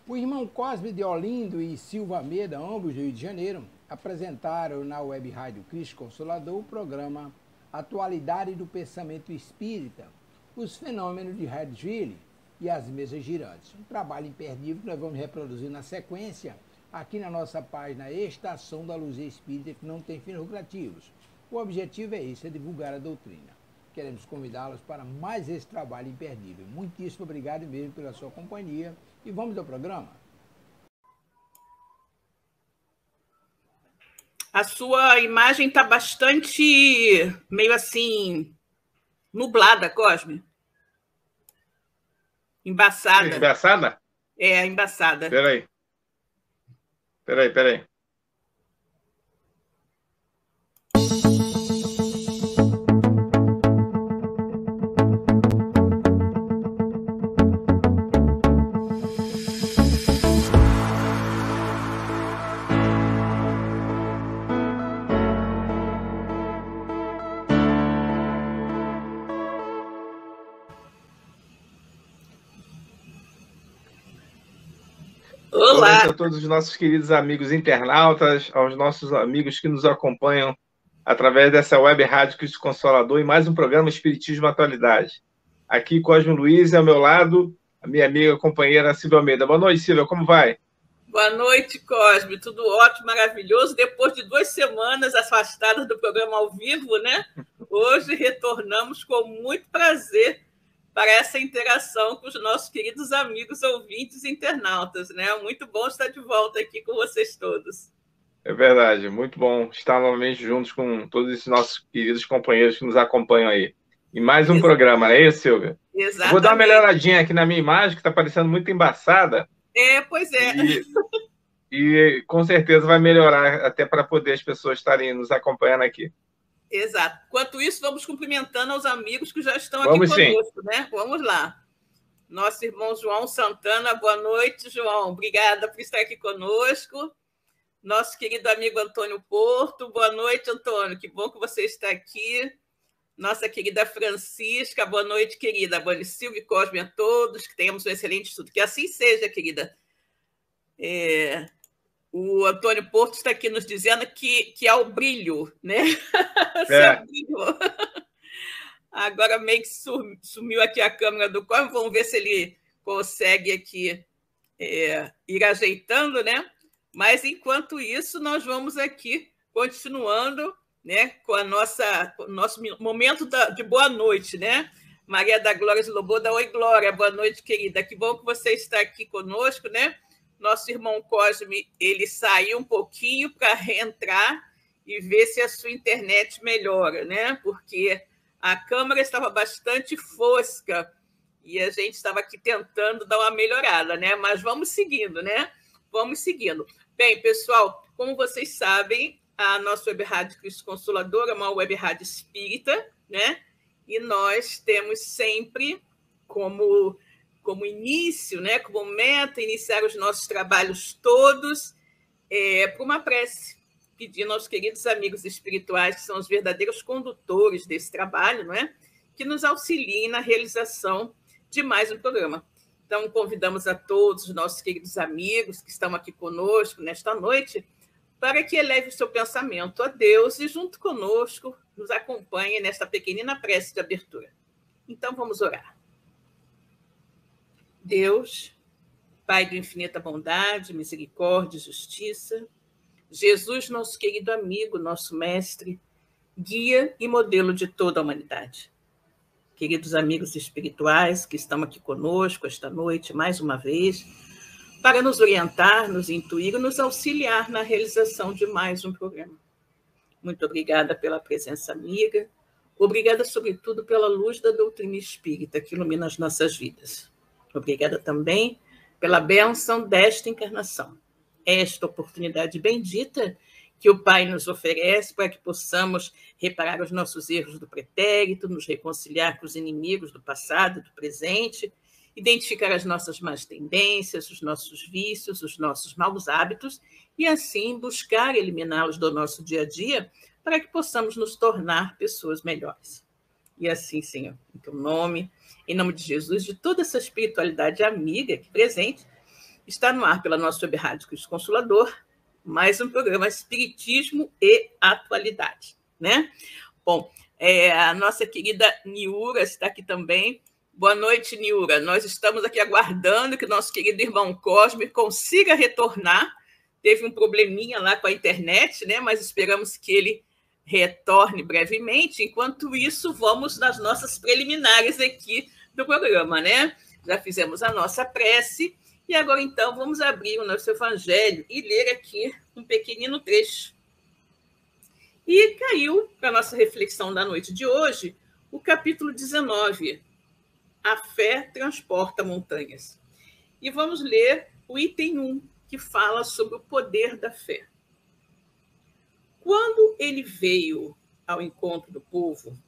O irmão Cosme de Olindo e Silva Almeida, ambos do Rio de Janeiro, apresentaram na Web Rádio Cristo Consolador o programa Atualidade do Pensamento Espírita, os fenômenos de Redville e as mesas girantes. Um trabalho imperdível que nós vamos reproduzir na sequência aqui na nossa página Estação da Luz Espírita, que não tem fins lucrativos. O objetivo é esse, é divulgar a doutrina. Queremos convidá-los para mais esse trabalho imperdível. Muitíssimo obrigado mesmo pela sua companhia e vamos ao programa. A sua imagem está bastante, meio assim, nublada, Cosme. Embaçada. Embaçada? É, embaçada. Peraí. Olá! Boa noite a todos os nossos queridos amigos internautas, aos nossos amigos que nos acompanham através dessa web rádio Cristo Consolador e mais um programa Espiritismo Atualidade. Aqui, Cosme Luiz, ao meu lado, a minha amiga companheira Silvia Almeida. Boa noite, Silvia, como vai? Boa noite, Cosme. Tudo ótimo, maravilhoso. Depois de 2 semanas afastadas do programa ao vivo, né? Hoje retornamos com muito prazer para essa interação com os nossos queridos amigos ouvintes e internautas, né? Muito bom estar de volta aqui com vocês todos. É verdade, muito bom estar novamente juntos com todos esses nossos queridos companheiros que nos acompanham aí. E mais um programa, não é isso, Silvia? Exatamente. Eu vou dar uma melhoradinha aqui na minha imagem, que está parecendo muito embaçada. Pois é. E com certeza vai melhorar até para poder as pessoas estarem nos acompanhando aqui. Exato. Enquanto isso, vamos cumprimentando aos amigos que já estão aqui conosco, né? Vamos lá. Nosso irmão João Santana, boa noite, João. Obrigada por estar aqui conosco. Nosso querido amigo Antônio Porto, boa noite, Antônio. Que bom que você está aqui. Nossa querida Francisca, boa noite, querida. Boa noite, Silvio e Cosme a todos, que tenhamos um excelente estudo. Que assim seja, querida. O Antônio Porto está aqui nos dizendo que há o brilho, né? Seu brilho. Agora meio que sumiu aqui a câmera do Cosme. Vamos ver se ele consegue aqui ir ajeitando, né? Mas, enquanto isso, nós vamos aqui continuando, né, com o nosso momento de boa noite, né? Maria da Glória Sloboda, oi, Glória, boa noite, querida. Que bom que você está aqui conosco, né? Nosso irmão Cosme, ele saiu um pouquinho para reentrar e ver se a sua internet melhora, né? Porque a câmera estava bastante fosca e a gente estava aqui tentando dar uma melhorada, né? Mas vamos seguindo, né? Vamos seguindo. Bem, pessoal, como vocês sabem, a nossa web rádio Cristo Consolador é uma web rádio espírita, né? E nós temos sempre como início, né, como meta, iniciar os nossos trabalhos todos por uma prece, pedindo aos queridos amigos espirituais, que são os verdadeiros condutores desse trabalho, não é? Que nos auxiliem na realização de mais um programa. Então, convidamos a todos os nossos queridos amigos que estão aqui conosco nesta noite para que eleve o seu pensamento a Deus e, junto conosco, nos acompanhe nesta pequenina prece de abertura. Então, vamos orar. Deus, Pai de infinita bondade, misericórdia e justiça, Jesus, nosso querido amigo, nosso mestre, guia e modelo de toda a humanidade. Queridos amigos espirituais que estão aqui conosco esta noite, mais uma vez, para nos orientar, nos intuir e nos auxiliar na realização de mais um programa. Muito obrigada pela presença amiga, obrigada, sobretudo, pela luz da doutrina espírita que ilumina as nossas vidas. Obrigada também pela bênção desta encarnação, esta oportunidade bendita que o Pai nos oferece para que possamos reparar os nossos erros do pretérito, nos reconciliar com os inimigos do passado e do presente, identificar as nossas más tendências, os nossos vícios, os nossos maus hábitos e, assim, buscar eliminá-los do nosso dia a dia para que possamos nos tornar pessoas melhores. E assim, Senhor, em teu nome, em nome de Jesus, de toda essa espiritualidade amiga aqui presente, Está no ar pela nossa web rádio Cristo Consolador, mais um programa Espiritismo e Atualidade, né? Bom, a nossa querida Niura está aqui também. Boa noite, Niura. Nós estamos aqui aguardando que o nosso querido irmão Cosme consiga retornar. Teve um probleminha lá com a internet, né? Mas esperamos que ele retorne brevemente. Enquanto isso, vamos nas nossas preliminares aqui do programa, né? Já fizemos a nossa prece e agora, então, vamos abrir o nosso evangelho e ler aqui um pequenino trecho. E caiu para a nossa reflexão da noite de hoje o capítulo 19, A Fé Transporta Montanhas. E vamos ler o item 1, que fala sobre o poder da fé. Quando ele veio ao encontro do povo,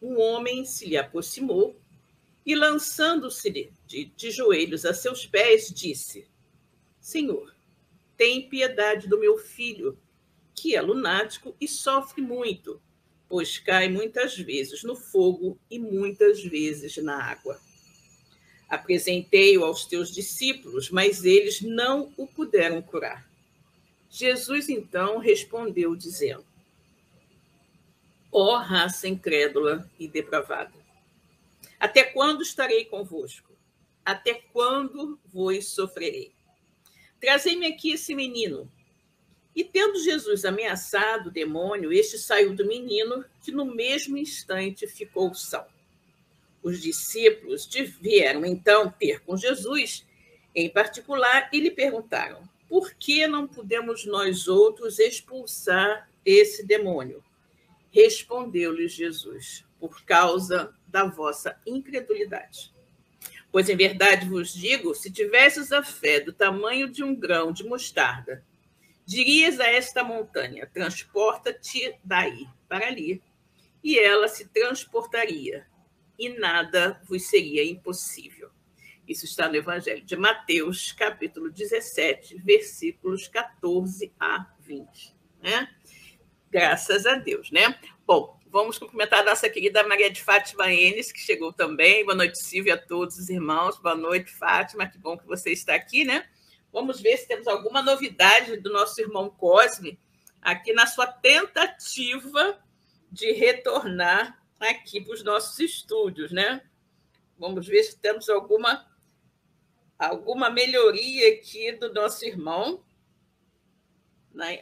um homem se lhe aproximou e, lançando-se de joelhos a seus pés, disse: Senhor, tem piedade do meu filho, que é lunático e sofre muito, pois cai muitas vezes no fogo e muitas vezes na água. Apresentei-o aos teus discípulos, mas eles não o puderam curar. Jesus, então, respondeu, dizendo: Ó raça incrédula e depravada, até quando estarei convosco? Até quando vos sofrerei? Trazei-me aqui esse menino. E tendo Jesus ameaçado o demônio, este saiu do menino, que no mesmo instante ficou são. Os discípulos vieram então ter com Jesus, em particular, e lhe perguntaram: por que não podemos nós outros expulsar esse demônio? Respondeu-lhes Jesus: por causa da vossa incredulidade. Pois em verdade vos digo, se tivesses a fé do tamanho de um grão de mostarda, dirias a esta montanha: transporta-te daí para ali, e ela se transportaria, e nada vos seria impossível. Isso está no Evangelho de Mateus, capítulo 17, versículos 14 a 20. Né? Graças a Deus, né? Bom, vamos cumprimentar a nossa querida Maria de Fátima Enes, que chegou também. Boa noite, Silvia, a todos os irmãos. Boa noite, Fátima, que bom que você está aqui, né? Vamos ver se temos alguma novidade do nosso irmão Cosme aqui na sua tentativa de retornar aqui para os nossos estúdios, né? Vamos ver se temos alguma melhoria aqui do nosso irmão.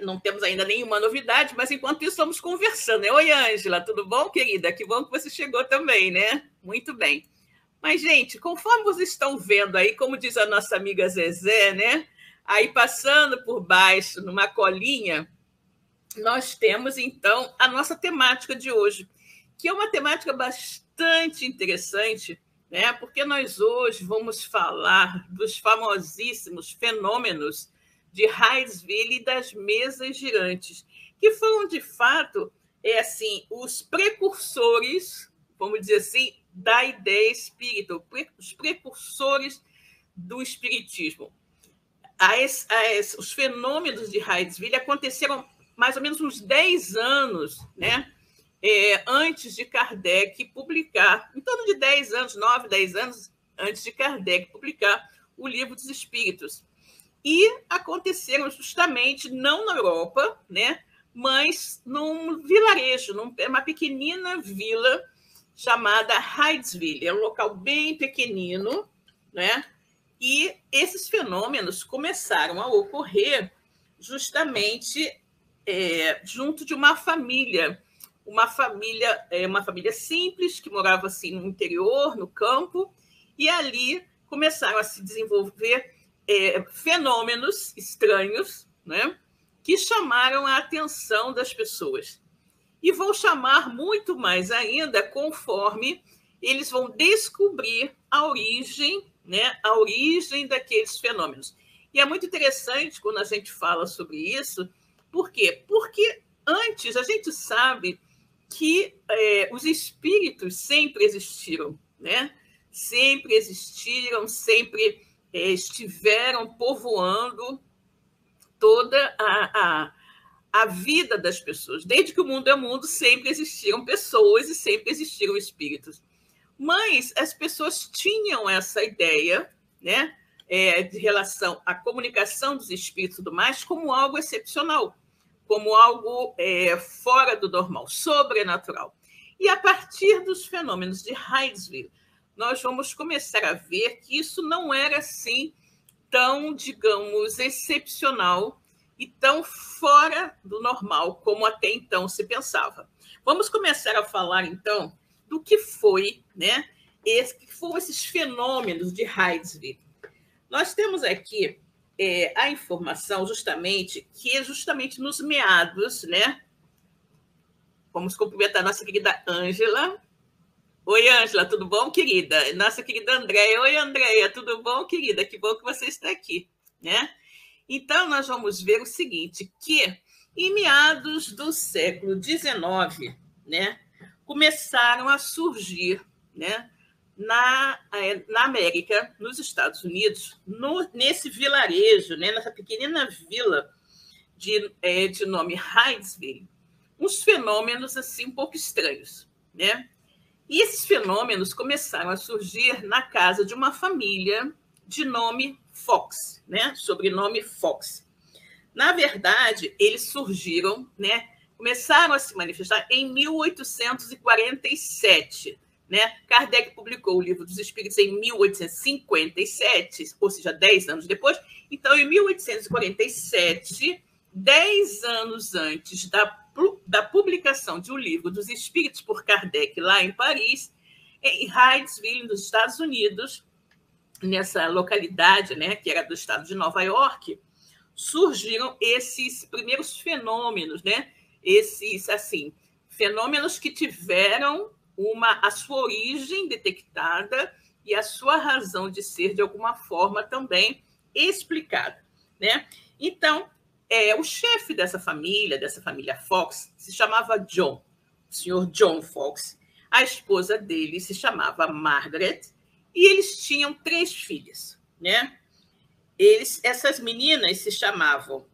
Não temos ainda nenhuma novidade, mas enquanto isso vamos conversando. Oi, Ângela, tudo bom, querida? Que bom que você chegou também, né? Muito bem. Mas, gente, conforme vocês estão vendo aí, como diz a nossa amiga Zezé, né? Aí passando por baixo, numa colinha, nós temos, então, a nossa temática de hoje, que é uma temática bastante interessante, né? Porque nós hoje vamos falar dos famosíssimos fenômenos de Hydesville e das mesas girantes, que foram, de fato, assim, os precursores, vamos dizer assim, da ideia espírita, os precursores do espiritismo. Os fenômenos de Hydesville aconteceram mais ou menos uns 10 anos, né? Antes de Kardec publicar, em torno de 10 anos, 9, 10 anos antes de Kardec publicar o Livro dos Espíritos. E aconteceram justamente, não na Europa, né, mas num vilarejo, uma pequenina vila chamada Hydesville. É um local bem pequenino, né? E esses fenômenos começaram a ocorrer justamente junto de uma família simples que morava assim no interior, no campo, e ali começaram a se desenvolver fenômenos estranhos, né, que chamaram a atenção das pessoas. E vão chamar muito mais ainda conforme eles vão descobrir a origem, né, a origem daqueles fenômenos. E é muito interessante quando a gente fala sobre isso. Por quê? Porque antes a gente sabe que os espíritos sempre existiram, né? Sempre existiram, sempre estiveram povoando toda a vida das pessoas. Desde que o mundo é mundo, sempre existiram pessoas e sempre existiram espíritos. Mas as pessoas tinham essa ideia, né, de relação à comunicação dos espíritos e tudo mais como algo excepcional, como algo fora do normal, sobrenatural. E a partir dos fenômenos de Hydesville, nós vamos começar a ver que isso não era assim tão, digamos, excepcional e tão fora do normal como até então se pensava. Vamos começar a falar, então, do que foi, né, que foram esses fenômenos de Hydesville. Nós temos aqui a informação justamente que é justamente nos meados, né? Vamos cumprimentar a nossa querida Ângela. Oi, Ângela, tudo bom, querida? Nossa querida Andréia. Oi, Andréia, tudo bom, querida? Que bom que você está aqui, né? Então, nós vamos ver o seguinte, que em meados do século XIX, né, começaram a surgir, né, na América, nos Estados Unidos, nesse vilarejo, né, nessa pequenina vila de nome Hydesville, uns fenômenos assim, um pouco estranhos, né? E esses fenômenos começaram a surgir na casa de uma família de nome Fox, né? Sobrenome Fox. Na verdade, eles surgiram, né? Começaram a se manifestar em 1847. Né? Kardec publicou o Livro dos Espíritos em 1857, ou seja, 10 anos depois. Então, em 1847, 10 anos antes da publicação de O Livro dos Espíritos por Kardec, lá em Paris, em Hydesville, nos Estados Unidos, nessa localidade, né, que era do estado de Nova York, surgiram esses primeiros fenômenos, né? Esses, assim, fenômenos que tiveram a sua origem detectada e a sua razão de ser, de alguma forma, também explicada, né? Então, o chefe dessa família Fox, se chamava John, o senhor John Fox. A esposa dele se chamava Margaret, e eles tinham 3 filhas, né? Essas meninas se chamavam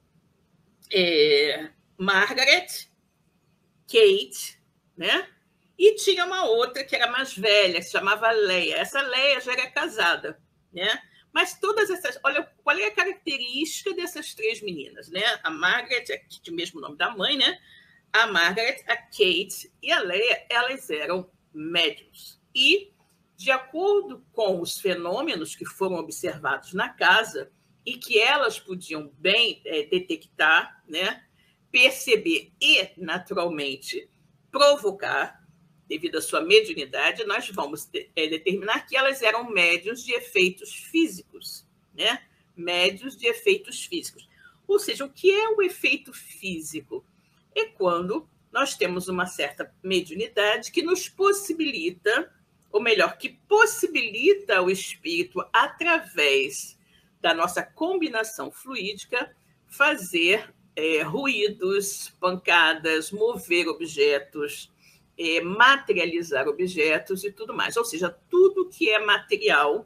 Margaret, Kate, né? E tinha uma outra que era mais velha, que se chamava Leia. Essa Leia já era casada, né? Mas todas essas... Olha, qual é a característica dessas 3 meninas, né? A Margaret, que mesmo nome da mãe, né? A Margaret, a Kate e a Leia, elas eram médiums. E, de acordo com os fenômenos que foram observados na casa e que elas podiam bem detectar, né? Perceber e, naturalmente, provocar, devido à sua mediunidade, nós vamos determinar que elas eram médiuns de efeitos físicos, né? Médiuns de efeitos físicos. Ou seja, o que é o efeito físico? É quando nós temos uma certa mediunidade que nos possibilita, ou melhor, que possibilita o espírito, através da nossa combinação fluídica, fazer ruídos, pancadas, mover objetos, materializar objetos e tudo mais. Ou seja, tudo que é material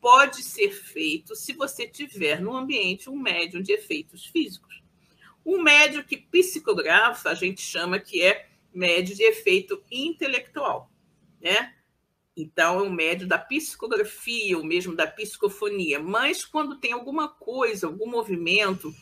pode ser feito se você tiver no ambiente um médium de efeitos físicos. Um médium que psicografa, a gente chama que é médium de efeito intelectual, né? Então, é um médium da psicografia, ou mesmo da psicofonia. Mas quando tem alguma coisa, algum movimento,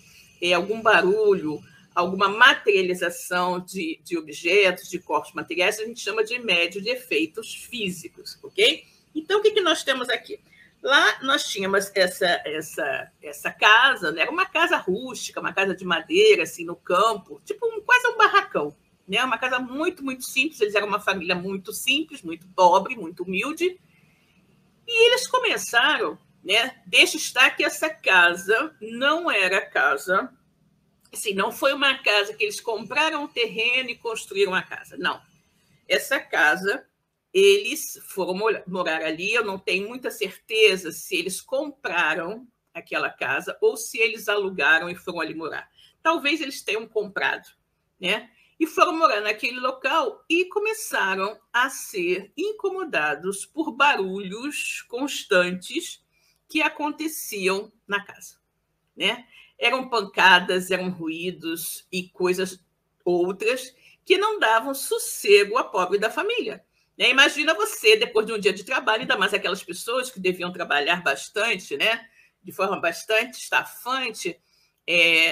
algum barulho, alguma materialização de objetos, de corpos materiais, a gente chama de médium de efeitos físicos, ok? Então, o que nós temos aqui? Lá nós tínhamos essa casa, né? Era uma casa rústica, uma casa de madeira, assim, no campo, tipo quase um barracão, né? Uma casa muito, muito simples. Eles eram uma família muito simples, muito pobre, muito humilde. E eles começaram, né? Deixa estar que essa casa não era casa... Assim, não foi uma casa que eles compraram um terreno e construíram a casa. Não. Essa casa, eles foram morar ali. Eu não tenho muita certeza se eles compraram aquela casa ou se eles alugaram e foram ali morar. Talvez eles tenham comprado, né? E foram morar naquele local e começaram a ser incomodados por barulhos constantes que aconteciam na casa, né? Eram pancadas, eram ruídos e coisas outras que não davam sossego à pobre da família. Imagina você, depois de um dia de trabalho, ainda mais aquelas pessoas que deviam trabalhar bastante, né? de forma bastante estafante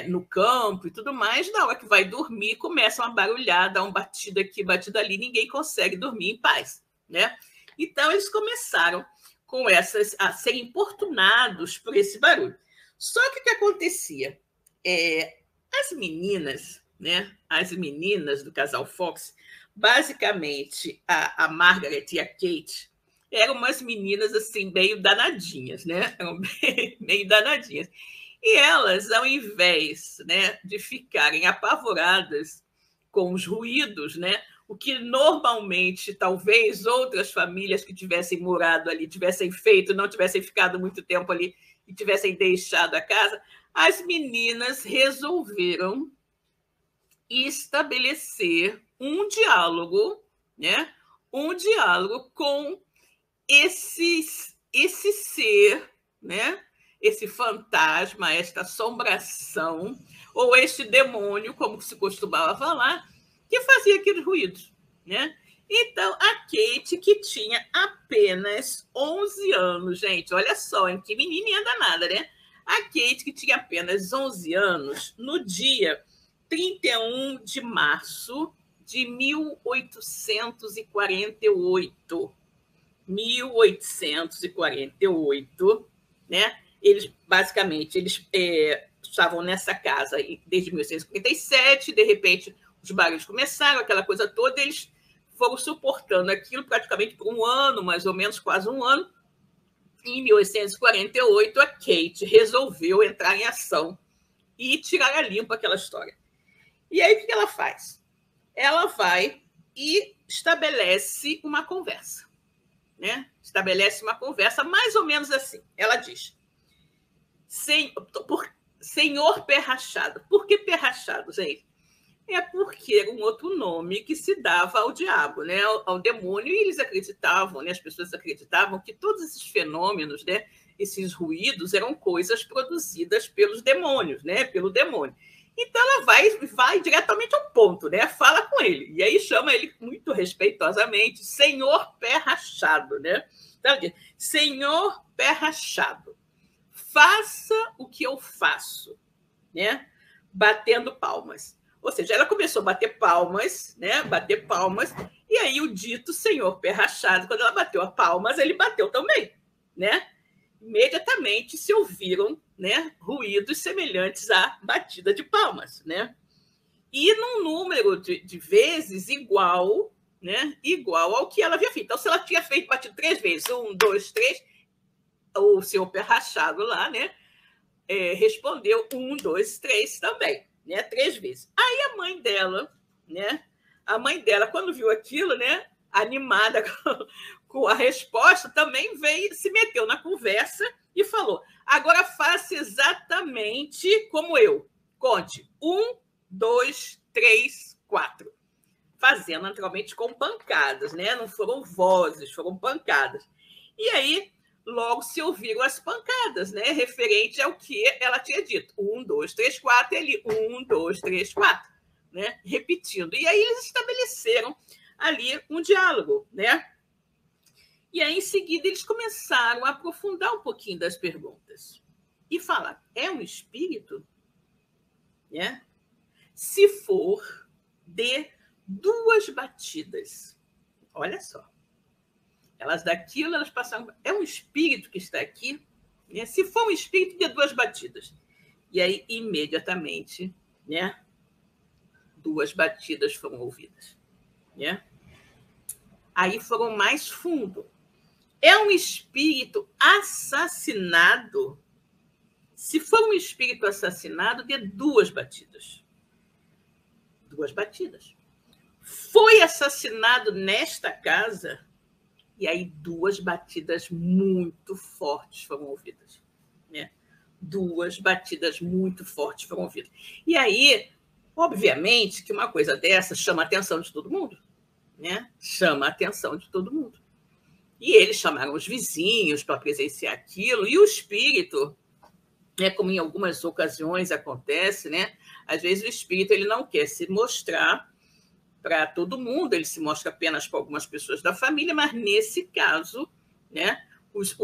no campo e tudo mais, na hora que vai dormir, começam a barulhar, dá um batido aqui, batido ali, ninguém consegue dormir em paz, né? Então, eles começaram a serem importunados por esse barulho. Só que o que acontecia? As meninas, né? As meninas do casal Fox, basicamente a Margaret e a Kate, eram umas meninas assim, meio danadinhas, né? Eram meio danadinhas. E elas, ao invés, né, de ficarem apavoradas com os ruídos, né? O que normalmente, talvez, outras famílias que tivessem morado ali, tivessem feito, não tivessem ficado muito tempo ali e tivessem deixado a casa, as meninas resolveram estabelecer um diálogo, né? Um diálogo com esse ser, né? Esse fantasma, esta assombração, ou este demônio, como se costumava falar, que fazia aqueles ruídos, né? Então, a Kate, que tinha apenas 11 anos, gente, olha só, hein? Que menininha danada, né? A Kate, que tinha apenas 11 anos, no dia 31 de março de 1848, né? Eles, basicamente, estavam nessa casa desde 1857, de repente, os barulhos começaram, aquela coisa toda, eles foram suportando aquilo praticamente por um ano, mais ou menos, quase um ano. Em 1848, a Kate resolveu entrar em ação e tirar a limpo aquela história. E aí, o que ela faz? Ela vai e estabelece uma conversa, né? Estabelece uma conversa mais ou menos assim. Ela diz: Senhor Pé Rachado. Por que Pé Rachado, gente? É porque era um outro nome que se dava ao diabo, né? Ao demônio, e eles acreditavam, né? As pessoas acreditavam que todos esses fenômenos, né? Esses ruídos eram coisas produzidas pelos demônios, né? Pelo demônio. Então, ela vai diretamente ao ponto, né? Fala com ele. E aí chama ele muito respeitosamente, Senhor Pé Rachado, né? Então, ela diz: Senhor Pé Rachado, faça o que eu faço, né? Batendo palmas. Ou seja, ela começou a bater palmas, né? Bater palmas, e aí o dito Senhor Pé Rachado, quando ela bateu as palmas, ele bateu também, né? Imediatamente se ouviram, né, ruídos semelhantes à batida de palmas, né? E num número de vezes igual, né? Igual ao que ela havia feito. Então, se ela tinha batido 3 vezes, 1, 2, 3, o Senhor Pé Rachado lá, né? Respondeu 1, 2, 3 também, né? 3 vezes. Aí a mãe dela, né? A mãe dela, quando viu aquilo, né? Animada com a resposta, também veio, se meteu na conversa e falou: agora faça exatamente como eu. Conte 1, 2, 3, 4. Fazendo naturalmente com pancadas, né? Não foram vozes, foram pancadas. E aí logo se ouviram as pancadas, né? Referente ao que ela tinha dito. 1, 2, 3, 4, ele 1, 2, 3, 4, né? Repetindo. E aí eles estabeleceram ali um diálogo, né? E aí, em seguida, eles começaram a aprofundar um pouquinho das perguntas e falar: é um espírito? Né? Se for, dê 2 batidas. Olha só. Elas daquilo, elas passaram. É um espírito que está aqui? Né? Se for um espírito, dê 2 batidas. E aí, imediatamente, né? 2 batidas foram ouvidas. Né? Aí foram mais fundo. É um espírito assassinado? Se for um espírito assassinado, dê 2 batidas. 2 batidas. Foi assassinado nesta casa? E aí 2 batidas muito fortes foram ouvidas. Né? 2 batidas muito fortes foram ouvidas. E aí, obviamente, que uma coisa dessa chama a atenção de todo mundo. Né? Chama a atenção de todo mundo. E eles chamaram os vizinhos para presenciar aquilo, e o espírito, né, como em algumas ocasiões acontece, né, às vezes o espírito ele não quer se mostrar para todo mundo, ele se mostra apenas para algumas pessoas da família, mas nesse caso, né, os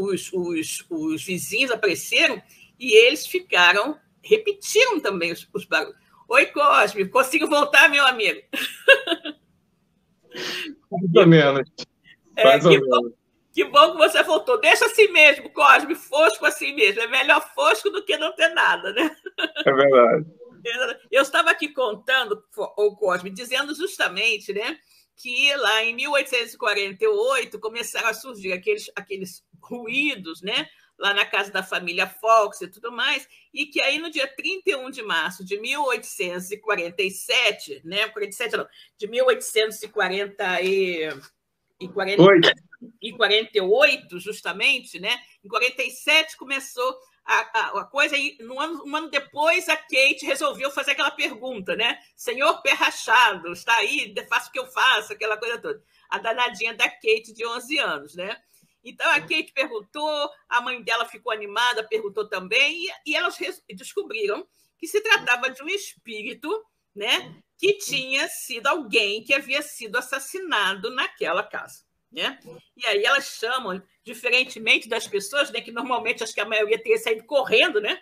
vizinhos apareceram E eles repetiram também os barulhos. Oi, Cosme, consigo voltar, meu amigo? Mais ou menos. Que bom que você voltou. Deixa assim mesmo, Cosme, fosco assim mesmo. É melhor fosco do que não ter nada, né? É verdade. Eu estava aqui contando, o Cosme, dizendo justamente, né, que lá em 1848 começaram a surgir aqueles ruídos, né, lá na casa da família Fox e tudo mais, e que aí no dia 31 de março de 1847, né, 47 não, de 1848, justamente, né, em 47 começou a coisa, e um ano depois a Kate resolveu fazer aquela pergunta, né? Senhor Pé Rachado, está aí, faça o que eu faço, aquela coisa toda. A danadinha da Kate, de 11 anos, né? Então a Kate perguntou, a mãe dela ficou animada, perguntou também, e elas descobriram que se tratava de um espírito, né? Que tinha sido alguém que havia sido assassinado naquela casa. Né? E aí elas chamam, diferentemente das pessoas, né, que normalmente acho que a maioria teria saído correndo, né,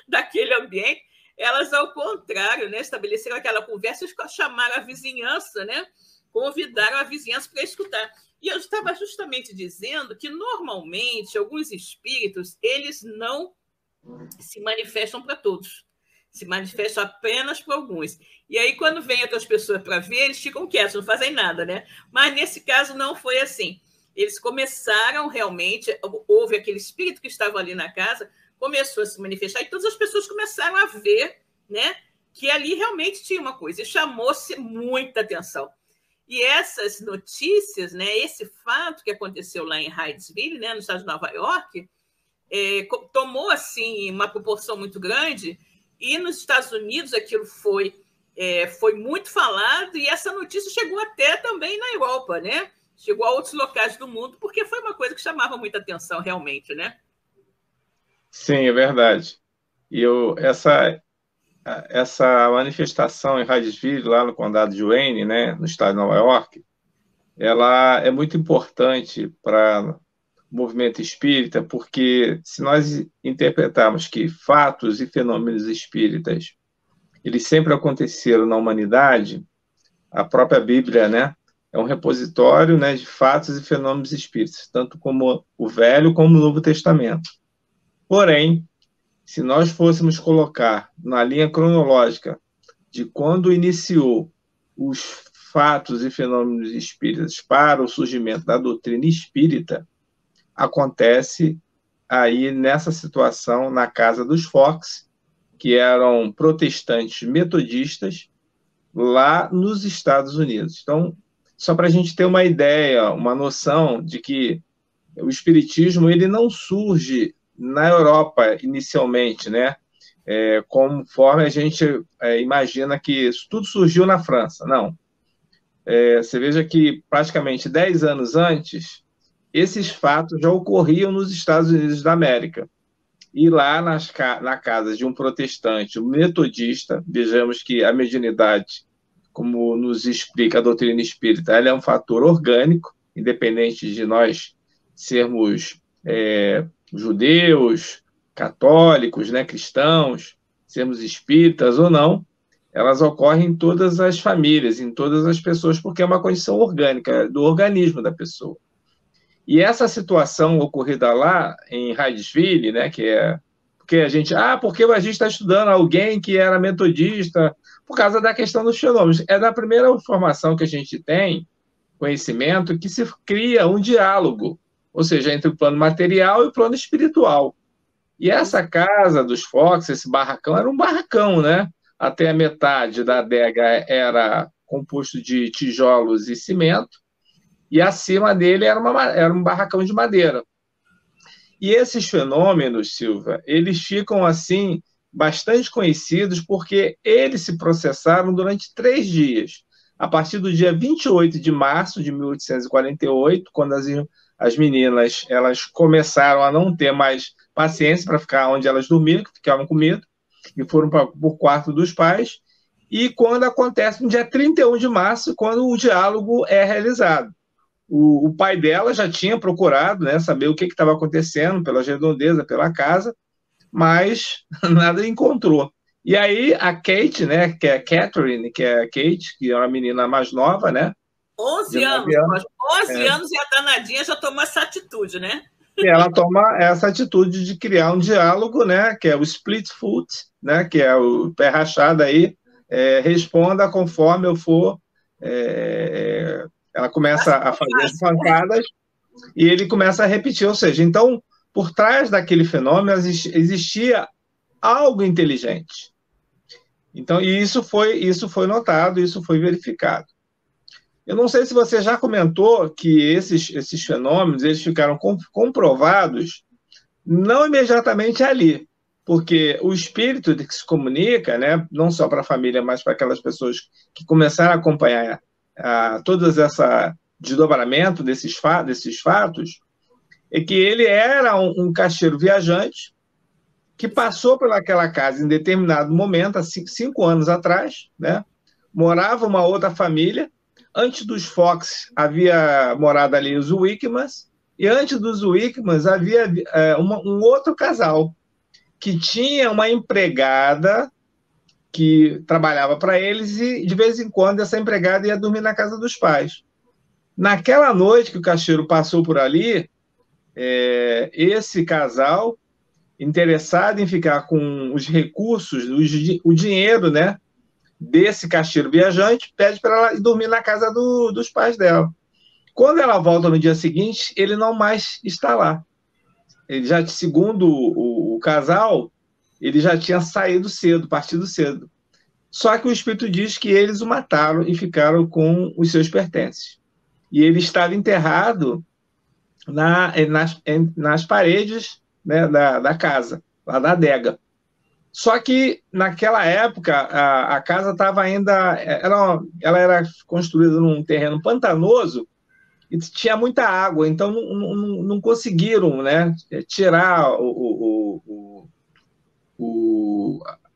daquele ambiente, elas, ao contrário, né, estabeleceram aquela conversa e chamaram a vizinhança, né, convidaram a vizinhança para escutar. E eu estava justamente dizendo que, normalmente, alguns espíritos, eles não se manifestam para todos. Se manifestam apenas para alguns. E aí, quando vem outras pessoas para ver, eles ficam quietos, não fazem nada, né? Mas, nesse caso, não foi assim. Eles começaram realmente, houve aquele espírito que estava ali na casa, começou a se manifestar, e todas as pessoas começaram a ver, né, que ali realmente tinha uma coisa, e chamou-se muita atenção. E essas notícias, né, esse fato que aconteceu lá em Hydesville, né, no estado de Nova York, tomou, assim, uma proporção muito grande. E nos Estados Unidos aquilo foi muito falado, e essa notícia chegou até também na Europa, né? Chegou a outros locais do mundo, porque foi uma coisa que chamava muita atenção, realmente, né? Sim, é verdade. E essa manifestação em Hydesville, lá no condado de Wayne, né, no estado de Nova York, ela é muito importante para movimento espírita, porque se nós interpretarmos que fatos e fenômenos espíritas eles sempre aconteceram na humanidade, a própria Bíblia, né, é um repositório, né, de fatos e fenômenos espíritas, tanto como o Velho como o Novo Testamento. Porém, se nós fôssemos colocar na linha cronológica de quando iniciou os fatos e fenômenos espíritas para o surgimento da doutrina espírita, acontece aí nessa situação na casa dos Fox, que eram protestantes metodistas lá nos Estados Unidos. Então, só para a gente ter uma ideia, uma noção de que o espiritismo ele não surge na Europa inicialmente, né? Conforme a gente imagina que isso tudo surgiu na França. Não. Você veja que praticamente 10 anos antes, esses fatos já ocorriam nos Estados Unidos da América. E lá na casa de um protestante, um metodista, vejamos que a mediunidade, como nos explica a doutrina espírita, ela é um fator orgânico, independente de nós sermos judeus, católicos, né, cristãos, sermos espíritas ou não, elas ocorrem em todas as famílias, em todas as pessoas, porque é uma condição orgânica do organismo da pessoa. E essa situação ocorrida lá em Hydesville, né, porque a gente está estudando alguém que era metodista por causa da questão dos fenômenos. É da primeira informação que a gente tem, conhecimento, que se cria um diálogo, ou seja, entre o plano material e o plano espiritual. E essa casa dos Fox, esse barracão, era um barracão, né? Até a metade da adega era composto de tijolos e cimento, e acima dele era um barracão de madeira. E esses fenômenos, Silva, eles ficam, assim, bastante conhecidos porque eles se processaram durante 3 dias. A partir do dia 28 de março de 1848, quando as meninas elas começaram a não ter mais paciência para ficar onde elas dormiam, que ficavam com medo, e foram para o quarto dos pais, e quando acontece no dia 31 de março, quando o diálogo é realizado. O pai dela já tinha procurado, né, saber o que estava acontecendo, pela redondeza, pela casa, mas nada encontrou. E aí a Kate, né, que é a Catherine, que é a Kate, que é uma menina mais nova, né? 11 anos. 11 anos e a danadinha já tomou essa atitude, né? E ela toma essa atitude de criar um diálogo, né, que é o split foot, né, que é o pé rachado aí, responda conforme eu for. Ela começa a fazer as pancadas e ele começa a repetir, ou seja, então, por trás daquele fenômeno existia algo inteligente. Então, isso foi notado, isso foi verificado. Eu não sei se você já comentou que esses fenômenos eles ficaram comprovados não imediatamente ali, porque o espírito que se comunica, né, não só para a família, mas para aquelas pessoas que começaram a acompanhar todos esse desdobramento desses fatos, é que ele era um caixeiro viajante que passou pelaquela casa em determinado momento, há 5 anos atrás, né, morava uma outra família. Antes dos Fox, havia morado ali os Wickmans, e antes dos Wickmans havia um outro casal, que tinha uma empregada que trabalhava para eles, e de vez em quando essa empregada ia dormir na casa dos pais. Naquela noite que o caixeiro passou por ali, esse casal, interessado em ficar com os recursos, o dinheiro, né, desse caixeiro viajante, pede para ela ir dormir na casa dos pais dela. Quando ela volta no dia seguinte, ele não mais está lá. Ele já, segundo o casal, ele já tinha saído cedo, partido cedo. Só que o espírito diz que eles o mataram e ficaram com os seus pertences. E ele estava enterrado nas paredes, né, da casa, lá da adega. Só que, naquela época, a casa estava ainda... Ela era construída num terreno pantanoso e tinha muita água, então não conseguiram, né, tirar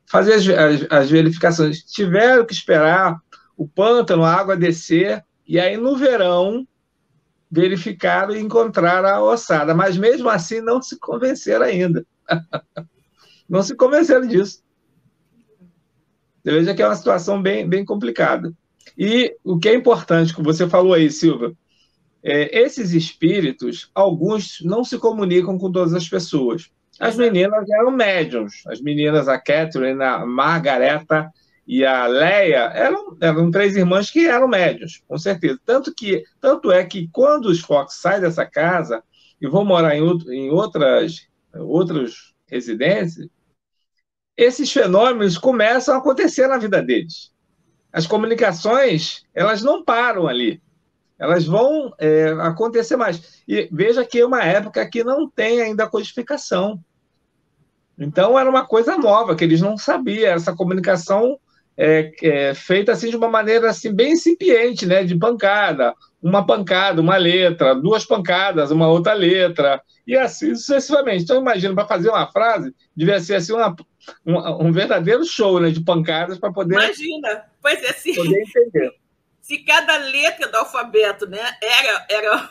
fazer as verificações. Tiveram que esperar o pântano, a água descer, e aí, no verão, verificaram e encontraram a ossada. Mas, mesmo assim, não se convenceram ainda. Não se convenceram disso. Você veja que é uma situação bem, bem complicada. E o que é importante, que você falou aí, Silvia, esses espíritos, alguns não se comunicam com todas as pessoas. As meninas eram médiums. As meninas, a Catherine, a Margareta e a Leia, eram 3 irmãs que eram médiums, com certeza. Tanto é que quando os Fox saem dessa casa e vão morar em outras residências, esses fenômenos começam a acontecer na vida deles. As comunicações, elas não param ali. Elas vão acontecer mais. E veja que é uma época que não tem ainda codificação. Então, era uma coisa nova, que eles não sabiam. Essa comunicação feita assim, de uma maneira assim, bem incipiente, né? De pancada, uma letra, 2 pancadas, uma outra letra, e assim sucessivamente. Então, imagina, para fazer uma frase, devia ser assim, um verdadeiro show, né? De pancadas para poder... Imagina, pois é, poder entender. Se cada letra do alfabeto, né, era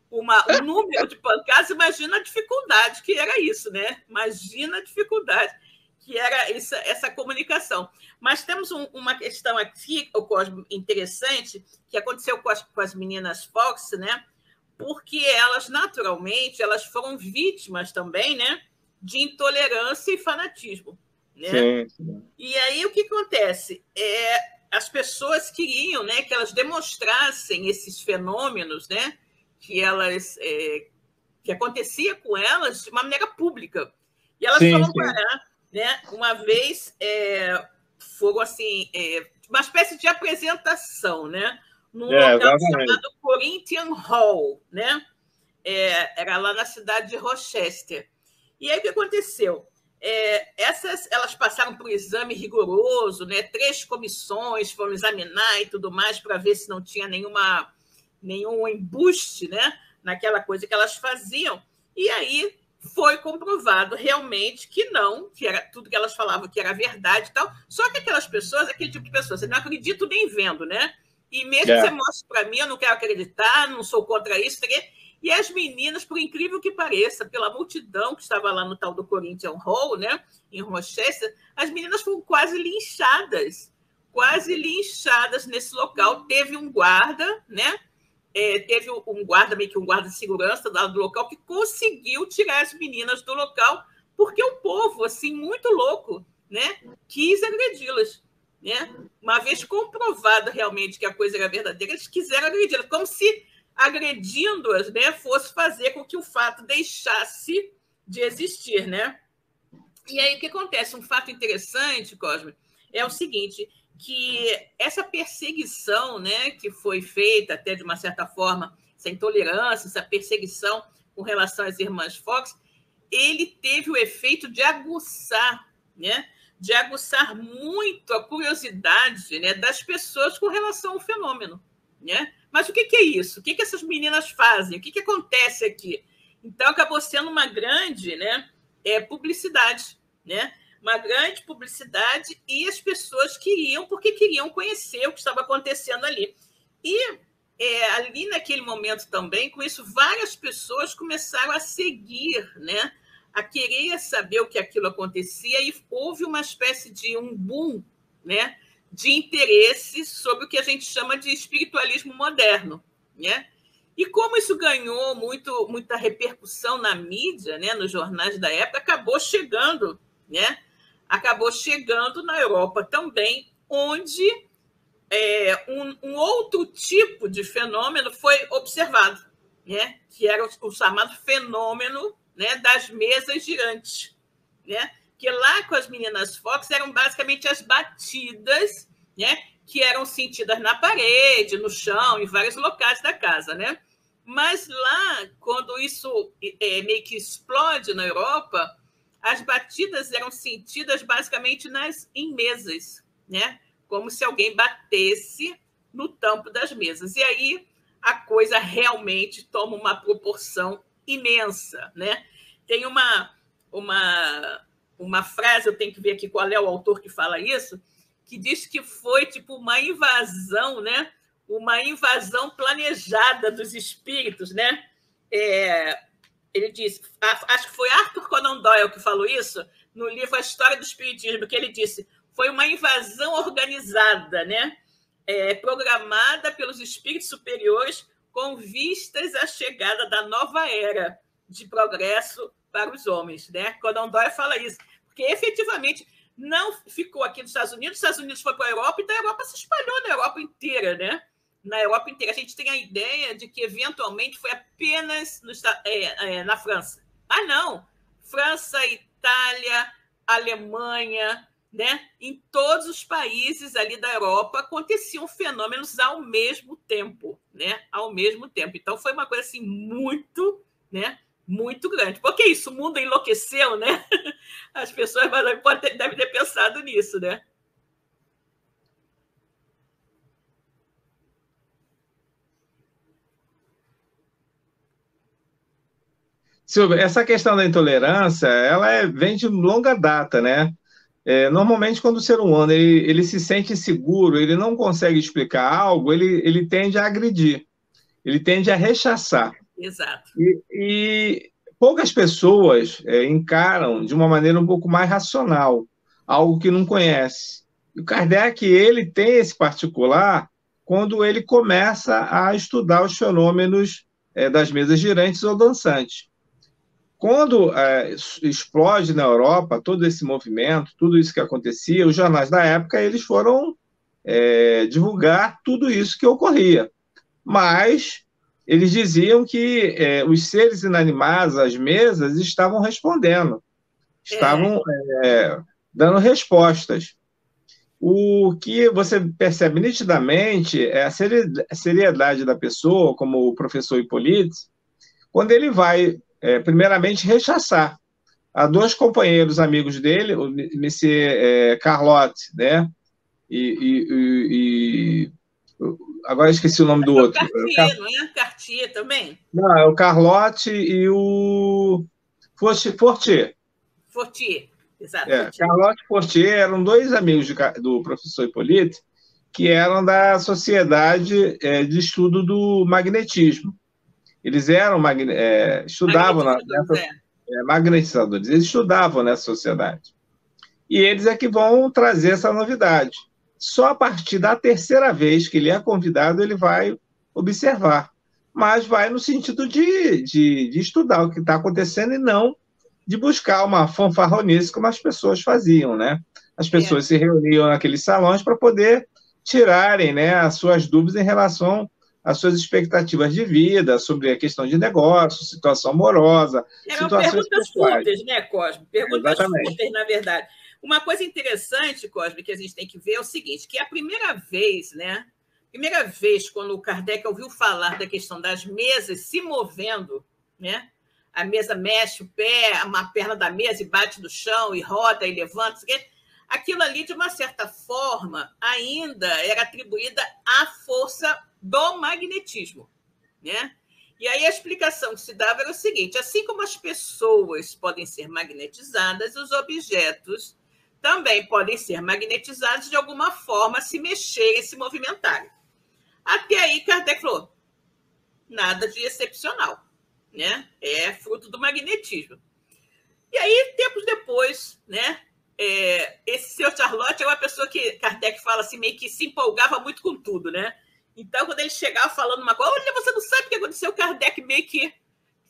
um número de pancadas, imagina a dificuldade que era isso, né? Imagina a dificuldade que era essa comunicação. Mas temos uma questão aqui, Cosmo, interessante, que aconteceu com as meninas Fox, né? Porque elas, naturalmente, elas foram vítimas também, né, de intolerância e fanatismo. Né? Sim. E aí o que acontece? As pessoas queriam, né, que elas demonstrassem esses fenômenos, né, que acontecia com elas de uma maneira pública. E elas foram parar, né, uma vez foram assim, uma espécie de apresentação, né, num local chamado Corinthian Hall, né? Era lá na cidade de Rochester. E aí o que aconteceu? Elas passaram por um exame rigoroso, né? 3 comissões foram examinar e tudo mais para ver se não tinha nenhum embuste, né? Naquela coisa que elas faziam. E aí foi comprovado realmente que não, que era tudo que elas falavam que era verdade e tal. Só que aquelas pessoas, aquele tipo de pessoa, você não acredita nem vendo, né? E mesmo que você mostre para mim, eu não quero acreditar, não sou contra isso. E as meninas, por incrível que pareça, pela multidão que estava lá no tal do Corinthians Hall, né, em Rochester, as meninas foram quase linchadas nesse local. Teve um guarda, né? Teve um guarda, meio que um guarda de segurança do local, que conseguiu tirar as meninas do local, porque o povo, assim, muito louco, né, quis agredi-las, né? Uma vez comprovado realmente que a coisa era verdadeira, eles quiseram agredi-las, como se agredindo-as, né, fosse fazer com que o fato deixasse de existir, né? E aí o que acontece? Um fato interessante, Cosme, é o seguinte, que essa perseguição, né, que foi feita até de uma certa forma, essa intolerância, essa perseguição com relação às irmãs Fox, ele teve o efeito de aguçar, né, de aguçar muito a curiosidade, né, das pessoas com relação ao fenômeno, né? Mas o que é isso? O que essas meninas fazem? O que acontece aqui? Então, acabou sendo uma grande, né, publicidade, né? Uma grande publicidade, e as pessoas queriam, porque queriam conhecer o que estava acontecendo ali. E ali naquele momento também, com isso, várias pessoas começaram a seguir, né? A querer saber o que aquilo acontecia, e houve uma espécie de um boom, né, de interesse sobre o que a gente chama de espiritualismo moderno, né? E como isso ganhou muita repercussão na mídia, né, nos jornais da época, acabou chegando, né? Acabou chegando na Europa também, onde um outro tipo de fenômeno foi observado, né? Que era o chamado fenômeno, né, das mesas girantes, né? Que lá com as meninas Fox eram basicamente as batidas, né, que eram sentidas na parede, no chão, em vários locais da casa, né? Mas lá, quando isso meio que explode na Europa, as batidas eram sentidas basicamente em mesas, né? Como se alguém batesse no tampo das mesas. E aí a coisa realmente toma uma proporção imensa, né? Tem uma frase, eu tenho que ver aqui qual é o autor que fala isso, que diz que foi tipo uma invasão, né? Uma invasão planejada dos espíritos, né? Ele disse, acho que foi Arthur Conan Doyle que falou isso no livro A História do Espiritismo, que ele disse, foi uma invasão organizada, né? Programada pelos espíritos superiores com vistas à chegada da nova era de progresso para os homens, né? Conan Doyle fala isso, porque efetivamente não ficou aqui nos Estados Unidos foi para a Europa, então a Europa se espalhou na Europa inteira, né? Na Europa inteira. A gente tem a ideia de que, eventualmente, foi apenas na França. Mas não. França, Itália, Alemanha, né? Em todos os países ali da Europa aconteciam fenômenos ao mesmo tempo, né? Ao mesmo tempo. Então, foi uma coisa assim muito, né? Muito grande. Porque isso, o mundo enlouqueceu, né? As pessoas devem ter pensado nisso, né? Silvia, essa questão da intolerância, ela vem de longa data, né? Normalmente, quando o ser humano ele se sente inseguro, ele não consegue explicar algo, ele tende a agredir, ele tende a rechaçar. Exato. E poucas pessoas encaram de uma maneira um pouco mais racional, algo que não conhece. E o Kardec, ele tem esse particular quando ele começa a estudar os fenômenos das mesas girantes ou dançantes. Quando explode na Europa todo esse movimento, tudo isso que acontecia, os jornais da época eles foram divulgar tudo isso que ocorria. Mas eles diziam que os seres inanimados, as mesas, estavam respondendo, estavam dando respostas. O que você percebe nitidamente é a seriedade da pessoa, como o professor Hipólito, quando ele vai primeiramente rechaçar. Há dois companheiros amigos dele, o Monsieur Carlotte, né? Agora esqueci o nome do outro. Cartier, não é? Cartier também? Não, é o Carlotte e o Fortier. Fortier, exato. Carlotte e Fortier eram dois amigos do professor Hipólito, que eram da Sociedade de Estudo do Magnetismo. Eles eram estudavam magnetizadores, eles estudavam nessa sociedade. E eles é que vão trazer essa novidade. Só a partir da terceira vez que ele é convidado, ele vai observar. Mas vai no sentido de estudar o que está acontecendo e não de buscar uma fanfarronice como as pessoas faziam, né? As pessoas se reuniam naqueles salões para poder tirarem, né, as suas dúvidas em relação às suas expectativas de vida, sobre a questão de negócio, situação amorosa, situações perguntas fúteis, né, Cosme? Perguntas fúteis, na verdade. Uma coisa interessante, Cosme, que a gente tem que ver é o seguinte, que a primeira vez, né? Primeira vez, quando o Kardec ouviu falar da questão das mesas se movendo, né? A mesa mexe o pé, uma perna da mesa e bate no chão, e roda, e levanta, aquilo ali, de uma certa forma, ainda era atribuída à força do magnetismo, né? E aí a explicação que se dava era o seguinte, assim como as pessoas podem ser magnetizadas, os objetos também podem ser magnetizados de alguma forma, se mexerem, se movimentarem. Até aí, Kardec falou, nada de excepcional, né? É fruto do magnetismo. E aí, tempos depois, né? Esse seu Charlotte é uma pessoa que Kardec fala assim, meio que se empolgava muito com tudo, né? Então, quando ele chegava falando uma coisa, olha, você não sabe o que aconteceu, Kardec meio que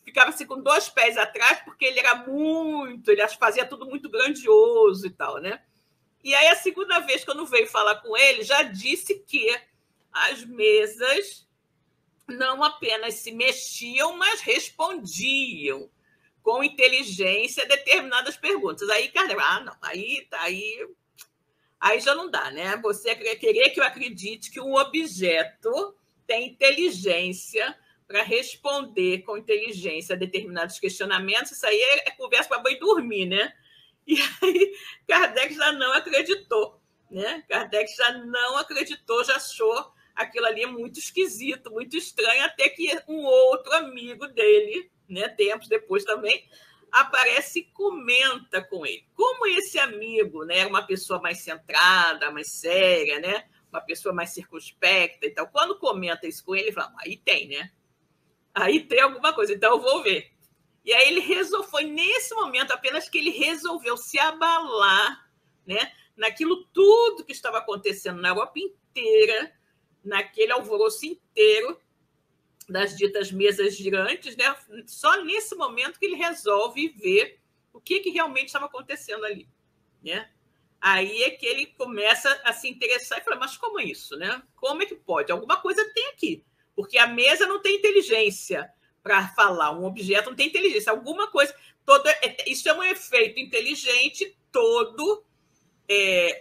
ficava assim com 2 pés atrás, porque ele ele fazia tudo muito grandioso e tal, né? E aí, a segunda vez que eu veio falar com ele, já disse que as mesas não apenas se mexiam, mas respondiam com inteligência a determinadas perguntas. Aí, Kardec, não, aí já não dá, né? Você querer que eu acredite que um objeto tem inteligência para responder com inteligência a determinados questionamentos, isso aí é conversa para banho dormir, né? E aí Kardec já não acreditou, né? Kardec já não acreditou, já achou aquilo ali muito esquisito, muito estranho, até que um outro amigo dele, né, tempos depois também, aparece e comenta com ele. Como esse amigo, né, era uma pessoa mais centrada, mais séria, né, uma pessoa mais circunspecta e tal, quando comenta isso com ele, ele fala, aí tem, né? Aí tem alguma coisa, então eu vou ver. E aí ele resolveu, foi nesse momento apenas que ele resolveu se abalar, né, naquilo tudo que estava acontecendo na Europa inteira, naquele alvoroço inteiro das ditas mesas girantes, né? Só nesse momento que ele resolve ver o que realmente estava acontecendo ali, né? Aí é que ele começa a se interessar e fala, mas como é isso, né? Como é que pode? Alguma coisa tem aqui, porque a mesa não tem inteligência para falar, um objeto não tem inteligência, alguma coisa, isso é um efeito inteligente,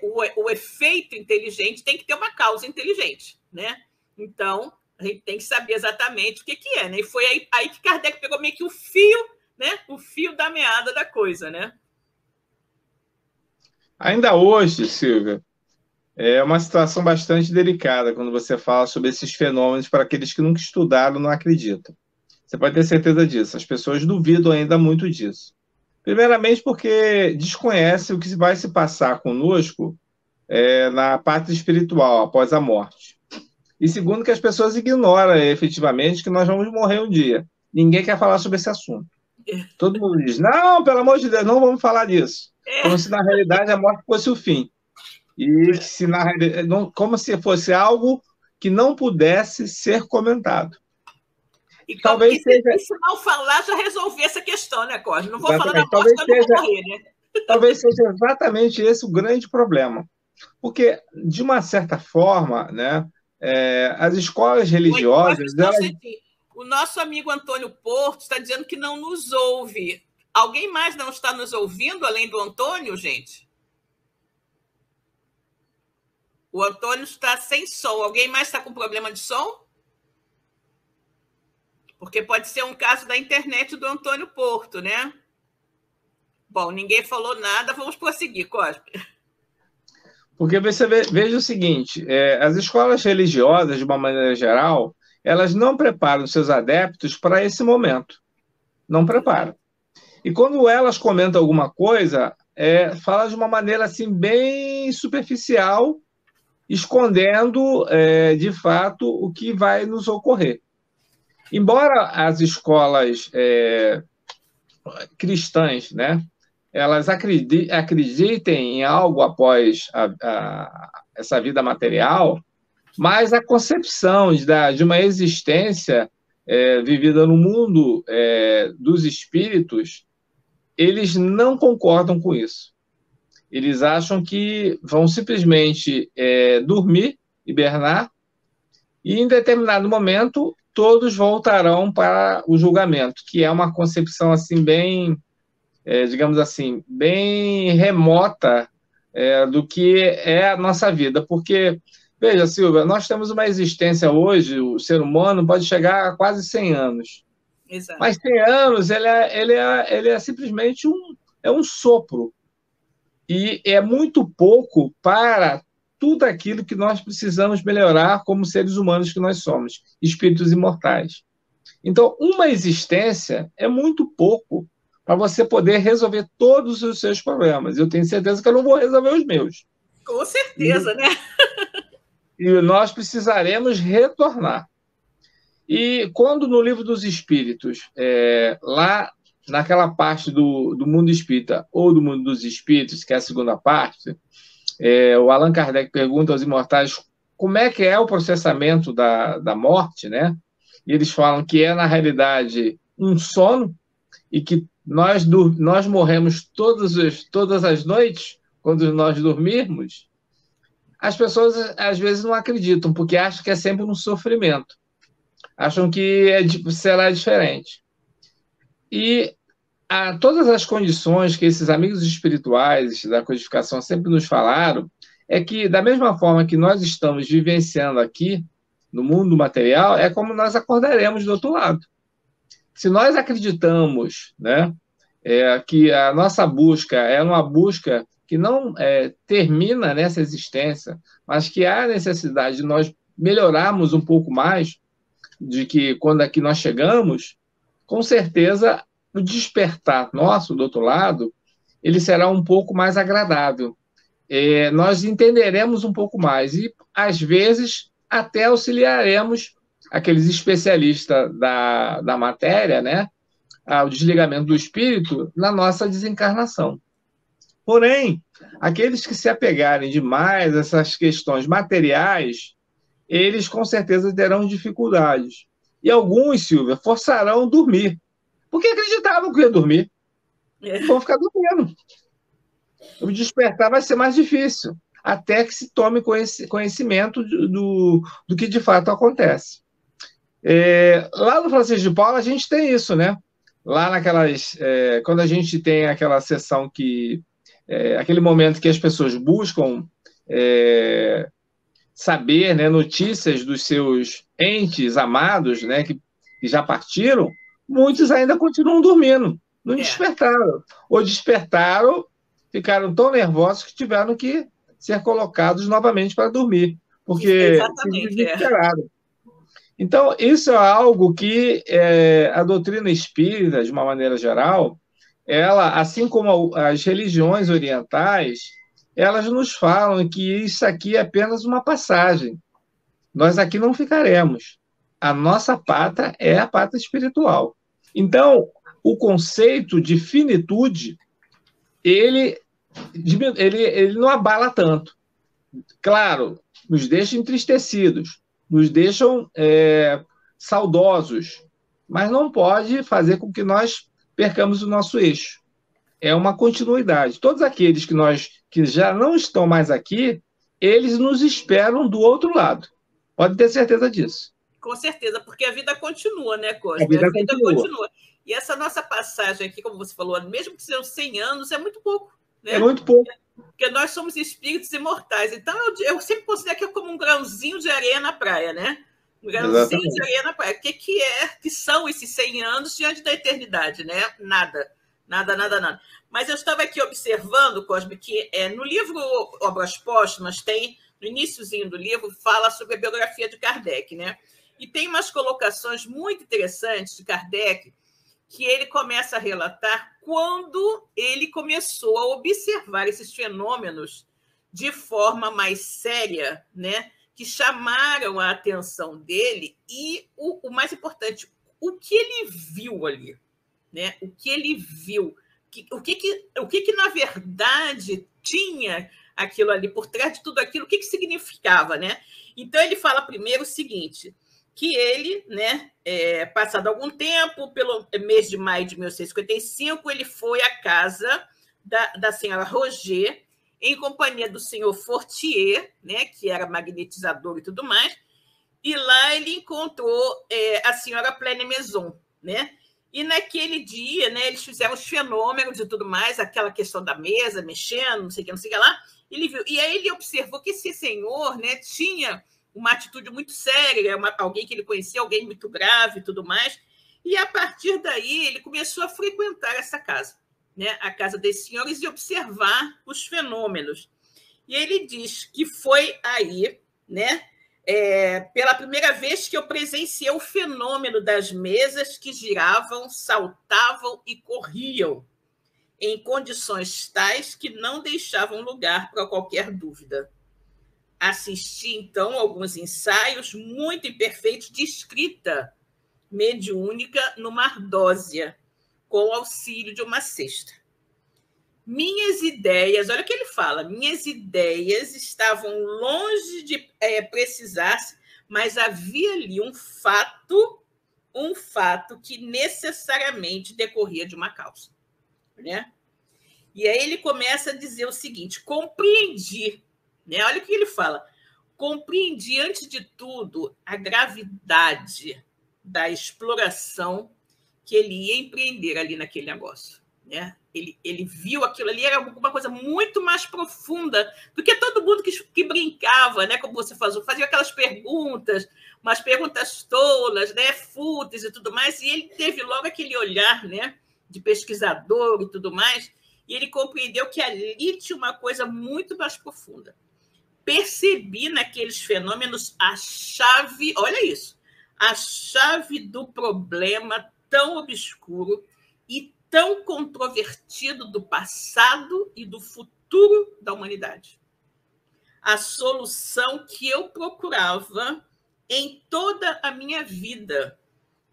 o efeito inteligente tem que ter uma causa inteligente, né? Então, a gente tem que saber exatamente o que é, né? E foi aí que Kardec pegou meio que o fio, né? O fio da meada da coisa, né? Ainda hoje, Silvia, é uma situação bastante delicada quando você fala sobre esses fenômenos para aqueles que nunca estudaram, não acreditam. Você pode ter certeza disso. As pessoas duvidam ainda muito disso. Primeiramente porque desconhecem o que vai se passar conosco na parte espiritual, após a morte. E segundo, que as pessoas ignoram efetivamente que nós vamos morrer um dia. Ninguém quer falar sobre esse assunto. Todo mundo diz, não, pelo amor de Deus, não vamos falar disso. Como se, na realidade, a morte fosse o fim. E se, como se fosse algo que não pudesse ser comentado. E talvez se não falar, já resolver essa questão, né, Cosme? Não vou falar da morte, mas não vou morrer, né? Talvez seja exatamente esse o grande problema. Porque, de uma certa forma, né, as escolas religiosas... O nosso amigo Antônio Porto está dizendo que não nos ouve. Alguém mais não está nos ouvindo, além do Antônio, gente? O Antônio está sem som. Alguém mais está com problema de som? Porque pode ser um caso da internet do Antônio Porto, né? Bom, ninguém falou nada, vamos prosseguir, Cosme. Porque você veja o seguinte, as escolas religiosas, de uma maneira geral, elas não preparam seus adeptos para esse momento. Não preparam. E quando elas comentam alguma coisa, fala de uma maneira assim, bem superficial, escondendo, de fato, o que vai nos ocorrer. Embora as escolas cristãs, né, elas acreditem em algo após essa vida material, mas a concepção de uma existência vivida no mundo dos espíritos, eles não concordam com isso. Eles acham que vão simplesmente dormir, hibernar, e em determinado momento todos voltarão para o julgamento, que é uma concepção assim bem, digamos assim, bem remota do que é a nossa vida. Porque, veja, Silvia, nós temos uma existência hoje, o ser humano pode chegar a quase 100 anos. Exato. Mas 100 anos, ele é simplesmente um sopro. E é muito pouco para tudo aquilo que nós precisamos melhorar como seres humanos que nós somos, espíritos imortais. Então, uma existência é muito pouco para você poder resolver todos os seus problemas. Eu tenho certeza que eu não vou resolver os meus. Com certeza, né? E nós precisaremos retornar. E quando no Livro dos Espíritos, lá naquela parte do mundo espírita ou do mundo dos espíritos, que é a segunda parte, o Allan Kardec pergunta aos imortais como é que é o processamento da morte, né? E eles falam que é, na realidade, um sono e que nós morremos todas as noites, quando nós dormirmos. As pessoas, às vezes, não acreditam, porque acham que é sempre um sofrimento. Acham que será diferente. E todas as condições que esses amigos espirituais da codificação sempre nos falaram é que, da mesma forma que nós estamos vivenciando aqui, no mundo material, é como nós acordaremos do outro lado. Se nós acreditamos, né, que a nossa busca é uma busca que não termina nessa existência, mas que há necessidade de nós melhorarmos um pouco mais, de que quando aqui nós chegamos, com certeza o despertar nosso do outro lado, ele será um pouco mais agradável. Nós entenderemos um pouco mais e, às vezes, até auxiliaremos aqueles especialistas da matéria, né, ao desligamento do espírito, na nossa desencarnação. Porém, aqueles que se apegarem demais a essas questões materiais, eles com certeza terão dificuldades. E alguns, Silvia, forçarão dormir, porque acreditavam que ia dormir. Vão ficar dormindo. O despertar vai ser mais difícil, até que se tome conhecimento do que de fato acontece. Lá no Francisco de Paula, a gente tem isso, né? Lá quando a gente tem aquela sessão aquele momento que as pessoas buscam saber, né, notícias dos seus entes amados, né, que já partiram, muitos ainda continuam dormindo, não despertaram. Ou despertaram, ficaram tão nervosos que tiveram que ser colocados novamente para dormir, porque se desesperaram. Então, isso é algo que a doutrina espírita, de uma maneira geral, ela, assim como as religiões orientais, elas nos falam que isso aqui é apenas uma passagem. Nós aqui não ficaremos. A nossa pátria é a pátria espiritual. Então, o conceito de finitude, ele não abala tanto. Claro, nos deixa entristecidos, nos deixam saudosos, mas não pode fazer com que nós percamos o nosso eixo. É uma continuidade. Todos aqueles que já não estão mais aqui, eles nos esperam do outro lado. Pode ter certeza disso. Com certeza, porque a vida continua, né, Cosme? A vida continua. E essa nossa passagem aqui, como você falou, mesmo que sejam 100 anos, é muito pouco. Né? É muito pouco. Porque nós somos espíritos imortais. Então, eu sempre considero que é como um grãozinho de areia na praia, né? Um grãozinho de areia na praia. O que são esses 100 anos diante da eternidade, né? Nada. Nada. Mas eu estava aqui observando, Cosme, que no livro Obras Póstumas tem, no iniciozinho do livro, fala sobre a biografia de Kardec, né? E tem umas colocações muito interessantes de Kardec que ele começa a relatar quando ele começou a observar esses fenômenos de forma mais séria, né? que chamaram a atenção dele e, o mais importante, o que ele viu ali, né? O que ele viu, o que na verdade tinha aquilo ali, por trás de tudo aquilo, o que significava, né? Então, ele fala primeiro o seguinte, que ele, né, passado algum tempo, pelo mês de maio de 1655, ele foi à casa da senhora Roger, em companhia do senhor Fortier, né, que era magnetizador e tudo mais, e lá ele encontrou a senhora Pleine Maison, né? E naquele dia, né, eles fizeram os fenômenos e tudo mais, aquela questão da mesa, mexendo, não sei o que lá, ele viu. E aí ele observou que esse senhor, né, tinha uma atitude muito séria, alguém que ele conhecia, alguém muito grave e tudo mais, e a partir daí ele começou a frequentar essa casa, né, a casa desses senhores, e observar os fenômenos. E ele diz que foi aí, né, pela primeira vez que eu presenciei o fenômeno das mesas que giravam, saltavam e corriam, em condições tais que não deixavam lugar para qualquer dúvida. Assisti, então, a alguns ensaios muito imperfeitos de escrita mediúnica numa ardósia, com o auxílio de uma cesta. Minhas ideias, olha o que ele fala, minhas ideias estavam longe de precisar-se, mas havia ali um fato que necessariamente decorria de uma causa, né? E aí ele começa a dizer o seguinte, compreendi, né? Olha o que ele fala, compreendi, antes de tudo, a gravidade da exploração que ele ia empreender ali naquele negócio, né? Ele viu aquilo ali, era alguma coisa muito mais profunda do que todo mundo que brincava, né? Como você fazia aquelas perguntas, umas perguntas tolas, né? Fúteis e tudo mais, e ele teve logo aquele olhar, né? De pesquisador e tudo mais, e ele compreendeu que ali tinha uma coisa muito mais profunda. Percebi naqueles fenômenos a chave, olha isso, a chave do problema tão obscuro e tão controvertido do passado e do futuro da humanidade. A solução que eu procurava em toda a minha vida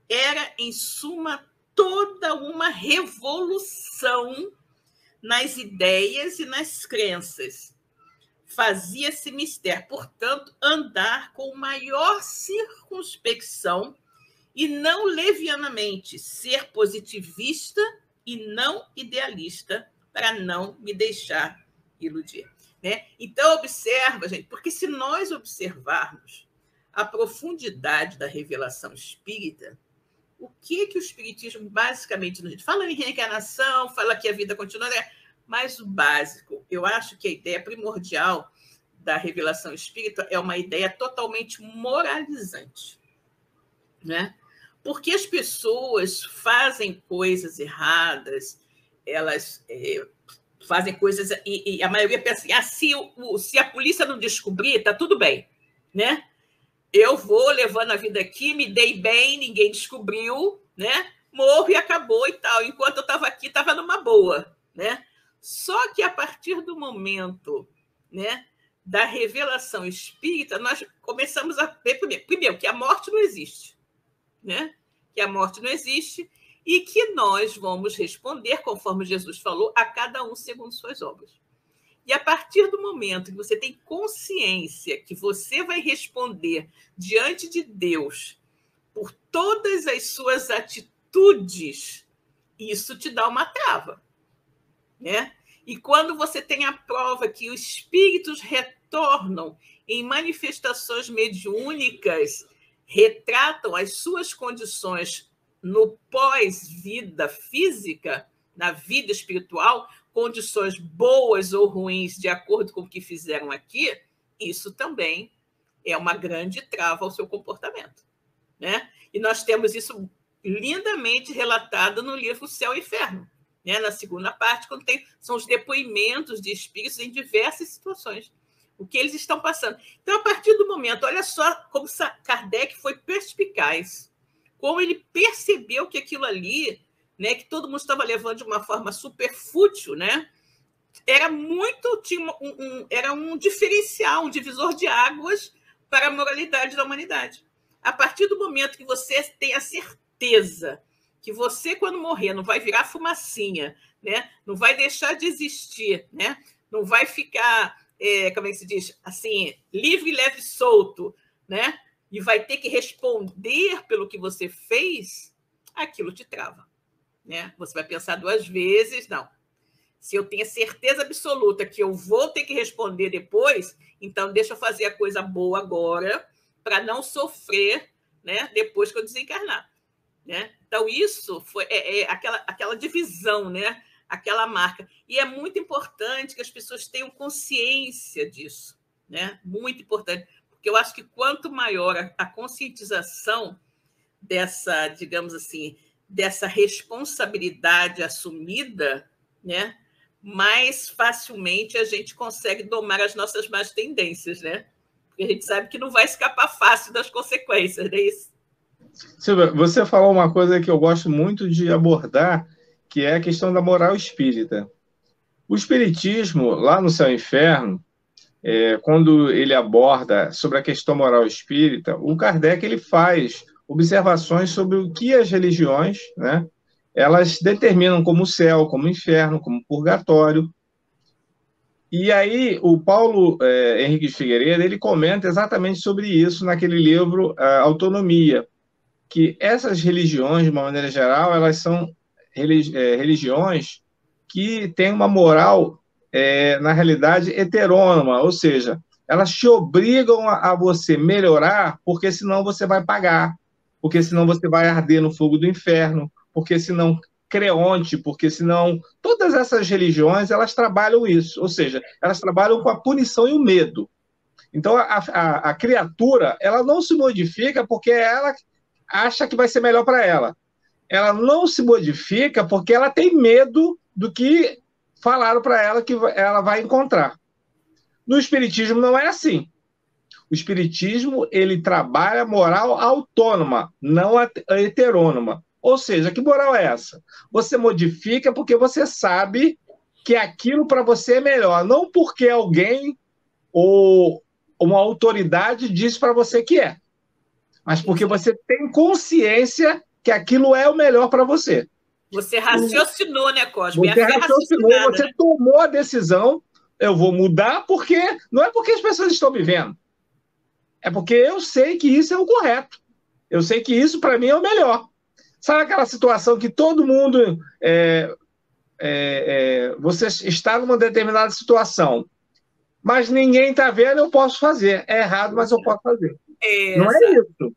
era, em suma, toda uma revolução nas ideias e nas crenças. Fazia-se mister, portanto, andar com maior circunspecção e não levianamente, ser positivista e não idealista, para não me deixar iludir, né? Então, observa, gente, porque se nós observarmos a profundidade da revelação espírita, o que o espiritismo basicamente nos diz? Fala em reencarnação, fala que a vida continua, mas o básico, eu acho que a ideia primordial da revelação espírita é uma ideia totalmente moralizante, né? Porque as pessoas fazem coisas erradas, elas fazem coisas, e a maioria pensa assim, se a polícia não descobrir, está tudo bem, né? Eu vou levando a vida aqui, me dei bem, ninguém descobriu, né? Morro e acabou e tal. Enquanto eu estava aqui, estava numa boa, né? Só que a partir do momento, né, da revelação espírita, nós começamos a ver primeiro que a morte não existe, né? Que a morte não existe e que nós vamos responder, conforme Jesus falou, a cada um segundo suas obras. E a partir do momento que você tem consciência que você vai responder diante de Deus por todas as suas atitudes, isso te dá uma trava, né? E quando você tem a prova que os espíritos retornam em manifestações mediúnicas, retratam as suas condições no pós-vida física, na vida espiritual, condições boas ou ruins, de acordo com o que fizeram aqui, isso também é uma grande trava ao seu comportamento, né? E nós temos isso lindamente relatado no livro Céu e Inferno, né? Na segunda parte, quando são os depoimentos de espíritos em diversas situações, o que eles estão passando. Então, a partir do momento, olha só como Kardec foi perspicaz, como ele percebeu que aquilo ali, né, que todo mundo estava levando de uma forma super fútil, né, era um diferencial, um divisor de águas para a moralidade da humanidade. A partir do momento que você tem a certeza que você, quando morrer, não vai virar fumacinha, né? Não vai deixar de existir, né? Não vai ficar, como é que se diz, assim, livre, leve e solto, né? E vai ter que responder pelo que você fez, aquilo te trava, né? Você vai pensar duas vezes, não. Se eu tenho certeza absoluta que eu vou ter que responder depois, então deixa eu fazer a coisa boa agora para não sofrer, né, depois que eu desencarnar. Né? Então, isso foi aquela divisão, né? Aquela marca. E é muito importante que as pessoas tenham consciência disso. Né? Muito importante. Porque eu acho que quanto maior a conscientização dessa, digamos assim, dessa responsabilidade assumida, né? Mais facilmente a gente consegue domar as nossas más tendências, né? Porque a gente sabe que não vai escapar fácil das consequências, não é isso? Silvia, você falou uma coisa que eu gosto muito de abordar, que é a questão da moral espírita. O espiritismo, lá no Céu e Inferno, quando ele aborda sobre a questão moral espírita, o Kardec ele faz observações sobre o que as religiões, né, elas determinam como céu, como inferno, como purgatório. E aí o Paulo Henrique de Figueiredo ele comenta exatamente sobre isso naquele livro Autonomia, que essas religiões, de uma maneira geral, elas são religiões que têm uma moral, na realidade, heterônoma, ou seja, elas te obrigam a você melhorar, porque senão você vai pagar, porque senão você vai arder no fogo do inferno, porque senão Creonte, porque senão... Todas essas religiões, elas trabalham isso, ou seja, elas trabalham com a punição e o medo. Então, a criatura, ela não se modifica porque ela acha que vai ser melhor para ela. Ela não se modifica porque ela tem medo do que falaram para ela que ela vai encontrar. No Espiritismo não é assim. O Espiritismo ele trabalha moral autônoma, não heterônoma. Ou seja, que moral é essa? Você modifica porque você sabe que aquilo para você é melhor, não porque alguém ou uma autoridade diz para você que é, mas porque você tem consciência que aquilo é o melhor para você. Você raciocinou, né, Cosme? Você raciocinou, você tomou a decisão, eu vou mudar porque... Não é porque as pessoas estão me vendo, é porque eu sei que isso é o correto. Eu sei que isso, para mim, é o melhor. Sabe aquela situação que todo mundo... você está numa determinada situação, mas ninguém está vendo, eu posso fazer. É errado, mas eu posso fazer. Não é isso.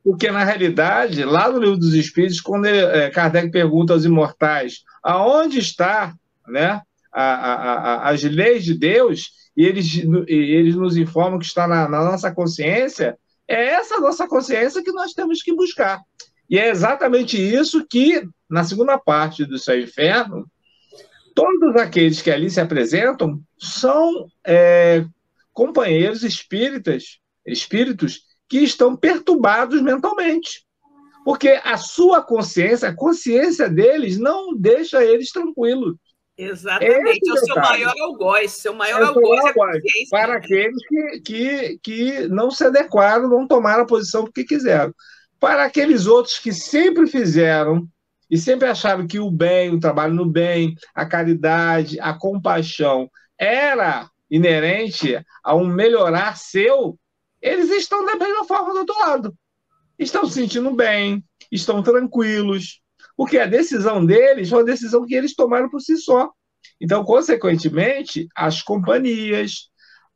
Porque, na realidade, lá no Livro dos Espíritos, quando Kardec pergunta aos imortais aonde está, né, as leis de Deus, e eles nos informam que está na nossa consciência, é essa nossa consciência que nós temos que buscar. E é exatamente isso que, na segunda parte do Céu e Inferno, todos aqueles que ali se apresentam são companheiros espíritos que estão perturbados mentalmente. Porque a sua consciência, a consciência deles, não deixa eles tranquilos. Exatamente. É o seu maior algoz. Seu maior algoz é a consciência. Para aqueles que não se adequaram, não tomaram a posição porque quiseram. Para aqueles outros que sempre fizeram e sempre acharam que o bem, o trabalho no bem, a caridade, a compaixão era inerente a um melhorar seu, eles estão da mesma forma do outro lado. Estão se sentindo bem, estão tranquilos, porque a decisão deles foi uma decisão que eles tomaram por si só. Então, consequentemente, as companhias,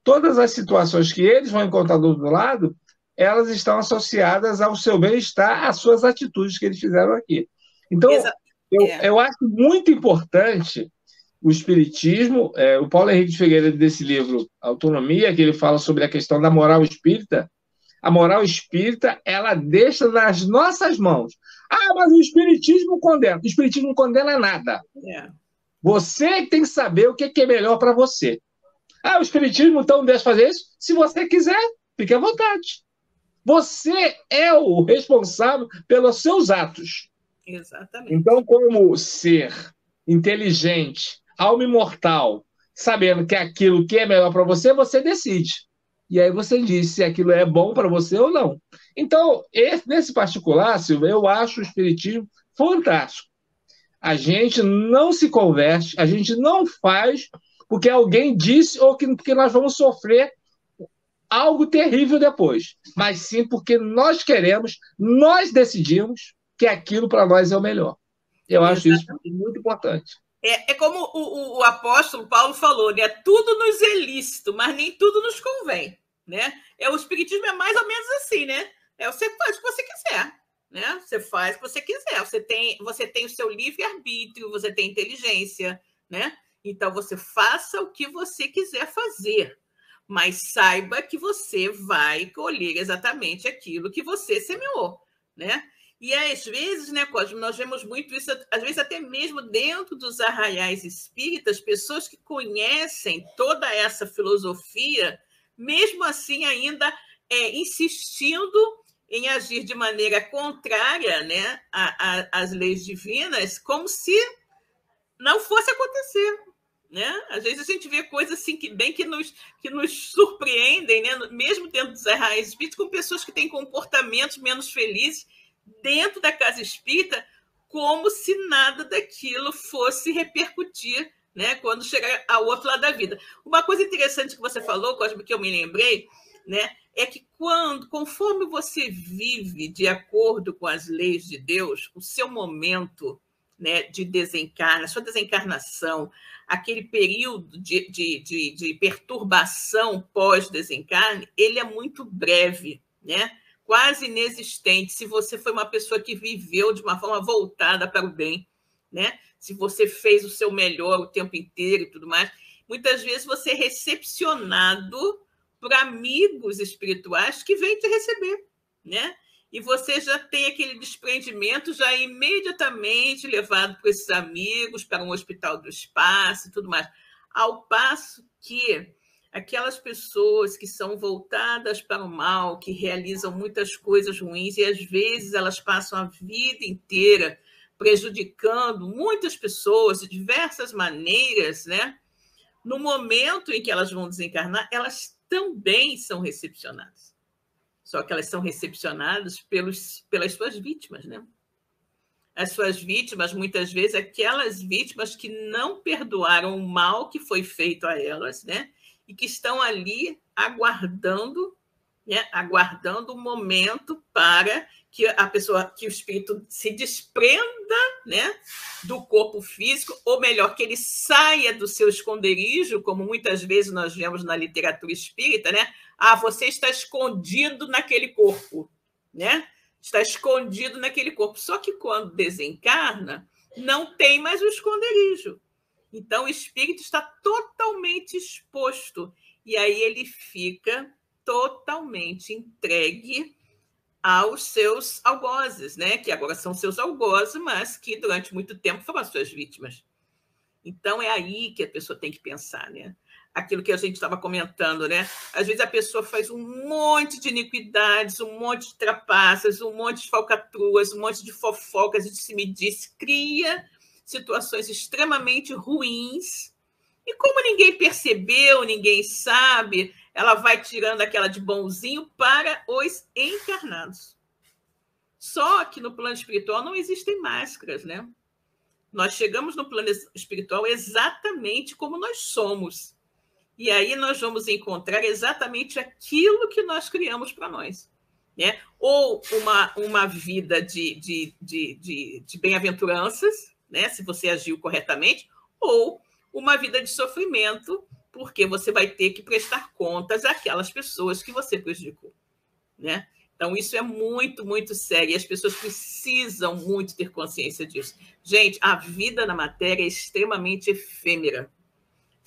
todas as situações que eles vão encontrar do outro lado, elas estão associadas ao seu bem-estar, às suas atitudes que eles fizeram aqui. Então, eu acho muito importante o Espiritismo, o Paulo Henrique de Figueiredo, desse livro Autonomia, que ele fala sobre a questão da moral espírita. A moral espírita, ela deixa nas nossas mãos. Ah, mas o Espiritismo condena. O Espiritismo não condena nada. Você tem que saber o que é melhor para você. Ah, o Espiritismo então deixa fazer isso? Se você quiser, fique à vontade. Você é o responsável pelos seus atos. Exatamente. Então, como ser inteligente, alma imortal, sabendo que aquilo que é melhor para você, você decide. e aí você diz se aquilo é bom para você ou não. Então, nesse particular, Silvia, eu acho o espiritismo fantástico. A gente não se converte, a gente não faz porque alguém disse ou porque nós vamos sofrer algo terrível depois, mas sim porque nós queremos, nós decidimos que aquilo para nós é o melhor. Eu acho isso muito importante. É como o apóstolo Paulo falou, né? Tudo nos é lícito, mas nem tudo nos convém, né? O espiritismo é mais ou menos assim, né? Você faz o que você quiser, né? Você faz o que você quiser. Você tem o seu livre-arbítrio, você tem inteligência, né? Então, você faça o que você quiser fazer, mas saiba que você vai colher exatamente aquilo que você semeou, né? E às vezes, né, Cosmo, nós vemos muito isso, às vezes até mesmo dentro dos arraiais espíritas, pessoas que conhecem toda essa filosofia, mesmo assim ainda insistindo em agir de maneira contrária, né, às leis divinas, como se não fosse acontecer, né? Às vezes a gente vê coisas assim que nos surpreendem, né, mesmo dentro dos arraiais espíritas, com pessoas que têm comportamentos menos felizes dentro da casa espírita, como se nada daquilo fosse repercutir, né, quando chegar ao outro lado da vida. Uma coisa interessante que você falou, Cosme, que eu me lembrei, né, é que conforme você vive de acordo com as leis de Deus, o seu momento, né, de desencarne, a sua desencarnação, aquele período de perturbação pós-desencarne, ele é muito breve, né? Quase inexistente, se você foi uma pessoa que viveu de uma forma voltada para o bem, né? Se você fez o seu melhor o tempo inteiro e tudo mais, muitas vezes você é recepcionado por amigos espirituais que vêm te receber, né? E você já tem aquele desprendimento já imediatamente levado por esses amigos para um hospital do espaço e tudo mais. Ao passo que aquelas pessoas que são voltadas para o mal, que realizam muitas coisas ruins, e às vezes elas passam a vida inteira prejudicando muitas pessoas de diversas maneiras, né? No momento em que elas vão desencarnar, elas também são recepcionadas. Só que elas são recepcionadas pelas suas vítimas, né? As suas vítimas, muitas vezes, aquelas vítimas que não perdoaram o mal que foi feito a elas, né? E que estão ali aguardando, né? Aguardando o momento para que a pessoa, que o espírito se desprenda, né, do corpo físico, ou melhor, que ele saia do seu esconderijo, como muitas vezes nós vemos na literatura espírita, né? Você está escondido naquele corpo, né? Está escondido naquele corpo. Só que quando desencarna, não tem mais o esconderijo. Então, o espírito está totalmente exposto. E aí ele fica totalmente entregue aos seus algozes, né? Que agora são seus algozes, mas que durante muito tempo foram as suas vítimas. Então, é aí que a pessoa tem que pensar, né? Aquilo que a gente estava comentando, né? Às vezes a pessoa faz um monte de iniquidades, um monte de trapaças, um monte de falcatruas, um monte de fofocas, de se me disse, cria situações extremamente ruins. E como ninguém percebeu, ninguém sabe, ela vai tirando aquela de bonzinho para os encarnados. Só que no plano espiritual não existem máscaras, né? Nós chegamos no plano espiritual exatamente como nós somos. E aí nós vamos encontrar exatamente aquilo que nós criamos para nós, né? Ou uma vida de bem-aventuranças, né? Se você agiu corretamente, ou uma vida de sofrimento, porque você vai ter que prestar contas àquelas pessoas que você prejudicou, né? Então, isso é muito, muito sério. E as pessoas precisam muito ter consciência disso. Gente, a vida na matéria é extremamente efêmera.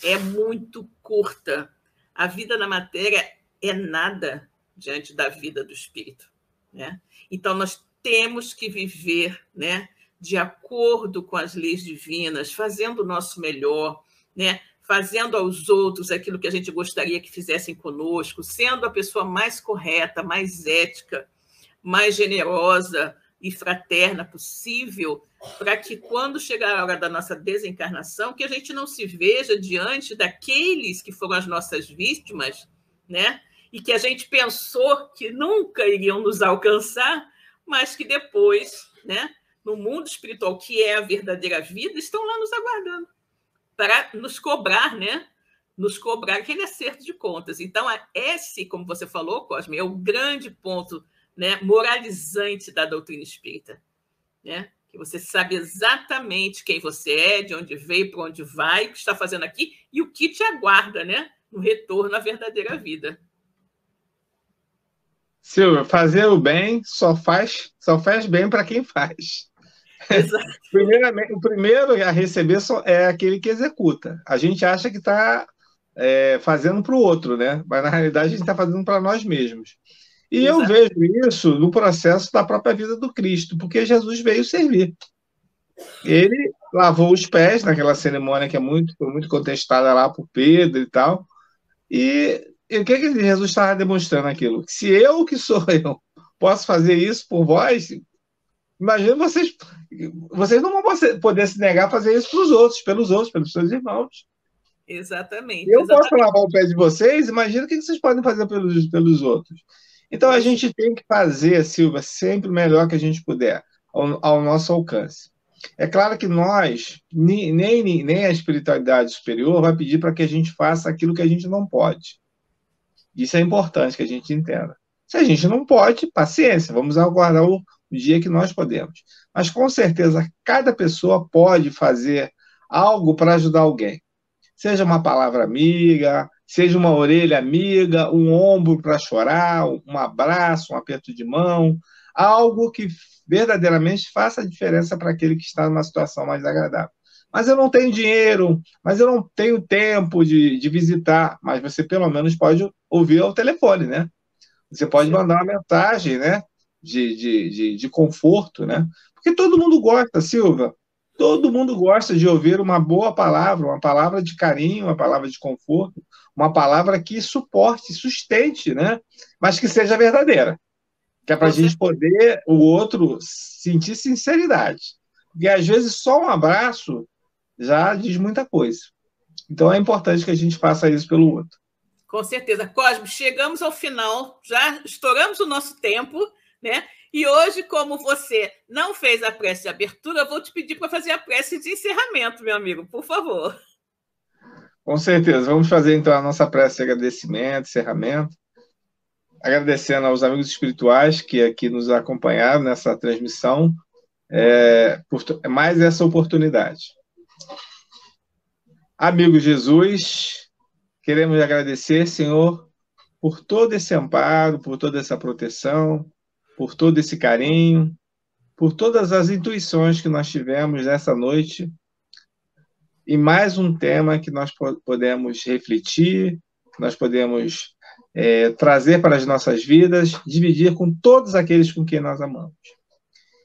É muito curta. A vida na matéria é nada diante da vida do espírito, né? Então, nós temos que viver, né, de acordo com as leis divinas, fazendo o nosso melhor, né? Fazendo aos outros aquilo que a gente gostaria que fizessem conosco, sendo a pessoa mais correta, mais ética, mais generosa e fraterna possível, para que, quando chegar a hora da nossa desencarnação, que a gente não se veja diante daqueles que foram as nossas vítimas, né? e que a gente pensou que nunca iriam nos alcançar, mas que depois, né, no mundo espiritual, que é a verdadeira vida, estão lá nos aguardando para nos cobrar, né? Nos cobrar aquele acerto de contas. Então, esse, como você falou, Cosme, é o grande ponto, né, moralizante da doutrina espírita, né? Que você sabe exatamente quem você é, de onde veio, para onde vai, o que está fazendo aqui e o que te aguarda, né, no retorno à verdadeira vida. Silvia, fazer o bem só faz bem para quem faz. Exato. Primeiramente, o primeiro a receber é aquele que executa. A gente acha que está fazendo para o outro, né? Mas na realidade a gente está fazendo para nós mesmos. E Exato. eu vejo isso no processo da própria vida do Cristo, porque Jesus veio servir. Ele lavou os pés naquela cerimônia que foi muito contestada lá por Pedro e tal. E o que Jesus estava demonstrando aquilo? Se eu, que sou eu, posso fazer isso por vós, imagina vocês não vão poder se negar a fazer isso para os outros, pelos seus irmãos. Exatamente. Eu posso lavar o pé de vocês, imagina o que vocês podem fazer pelos outros. Então a gente tem que fazer, Silvia, sempre o melhor que a gente puder, ao nosso alcance. É claro que nós, nem a espiritualidade superior vai pedir para que a gente faça aquilo que a gente não pode. Isso é importante que a gente entenda. Se a gente não pode, paciência, vamos aguardar o dia que nós podemos. Mas com certeza cada pessoa pode fazer algo para ajudar alguém. Seja uma palavra amiga, seja uma orelha amiga, um ombro para chorar, um abraço, um aperto de mão, algo que verdadeiramente faça a diferença para aquele que está numa situação mais agradável. Mas eu não tenho dinheiro, mas eu não tenho tempo de visitar, mas você pelo menos pode ouvir ao telefone, né? Você pode mandar uma mensagem, né? De conforto, né? Porque todo mundo gosta, Silvia. Todo mundo gosta de ouvir uma boa palavra, uma palavra de carinho, uma palavra de conforto, uma palavra que suporte, sustente, né? Mas que seja verdadeira. Que é para a gente poder, o outro, sentir sinceridade. Porque às vezes só um abraço já diz muita coisa. Então é importante que a gente faça isso pelo outro. Com certeza. Cosme, chegamos ao final, já estouramos o nosso tempo, né? E hoje, como você não fez a prece de abertura, eu vou te pedir para fazer a prece de encerramento, meu amigo, por favor. Com certeza. Vamos fazer, então, a nossa prece de agradecimento, encerramento. Agradecendo aos amigos espirituais que aqui nos acompanharam nessa transmissão, por mais essa oportunidade. Amigo Jesus, queremos agradecer, Senhor, por todo esse amparo, por toda essa proteção, por todo esse carinho, por todas as intuições que nós tivemos nessa noite, e mais um tema que nós podemos refletir, que nós podemos trazer para as nossas vidas, dividir com todos aqueles com quem nós amamos.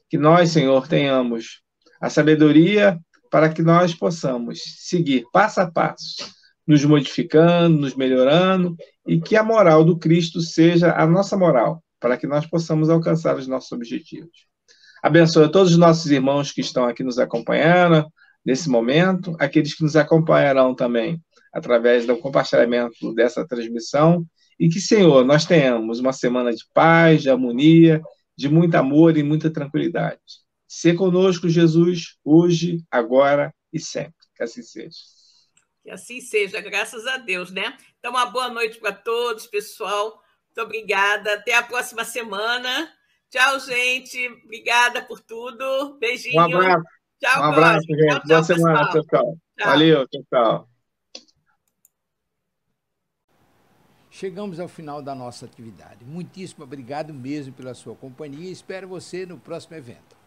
Que nós, Senhor, tenhamos a sabedoria para que nós possamos seguir passo a passo, nos modificando, nos melhorando, e que a moral do Cristo seja a nossa moral, para que nós possamos alcançar os nossos objetivos. Abençoe todos os nossos irmãos que estão aqui nos acompanhando nesse momento, aqueles que nos acompanharão também através do compartilhamento dessa transmissão, e que, Senhor, nós tenhamos uma semana de paz, de harmonia, de muito amor e muita tranquilidade. Se conosco, Jesus, hoje, agora e sempre. Que assim seja. Que assim seja, graças a Deus, né? Então, uma boa noite para todos, pessoal. Muito obrigada. Até a próxima semana. Tchau, gente. Obrigada por tudo. Beijinho. Um abraço. Tchau, um abraço, gente. Tchau, boa semana, pessoal. Valeu, tchau. Chegamos ao final da nossa atividade. Muitíssimo obrigado mesmo pela sua companhia e espero você no próximo evento.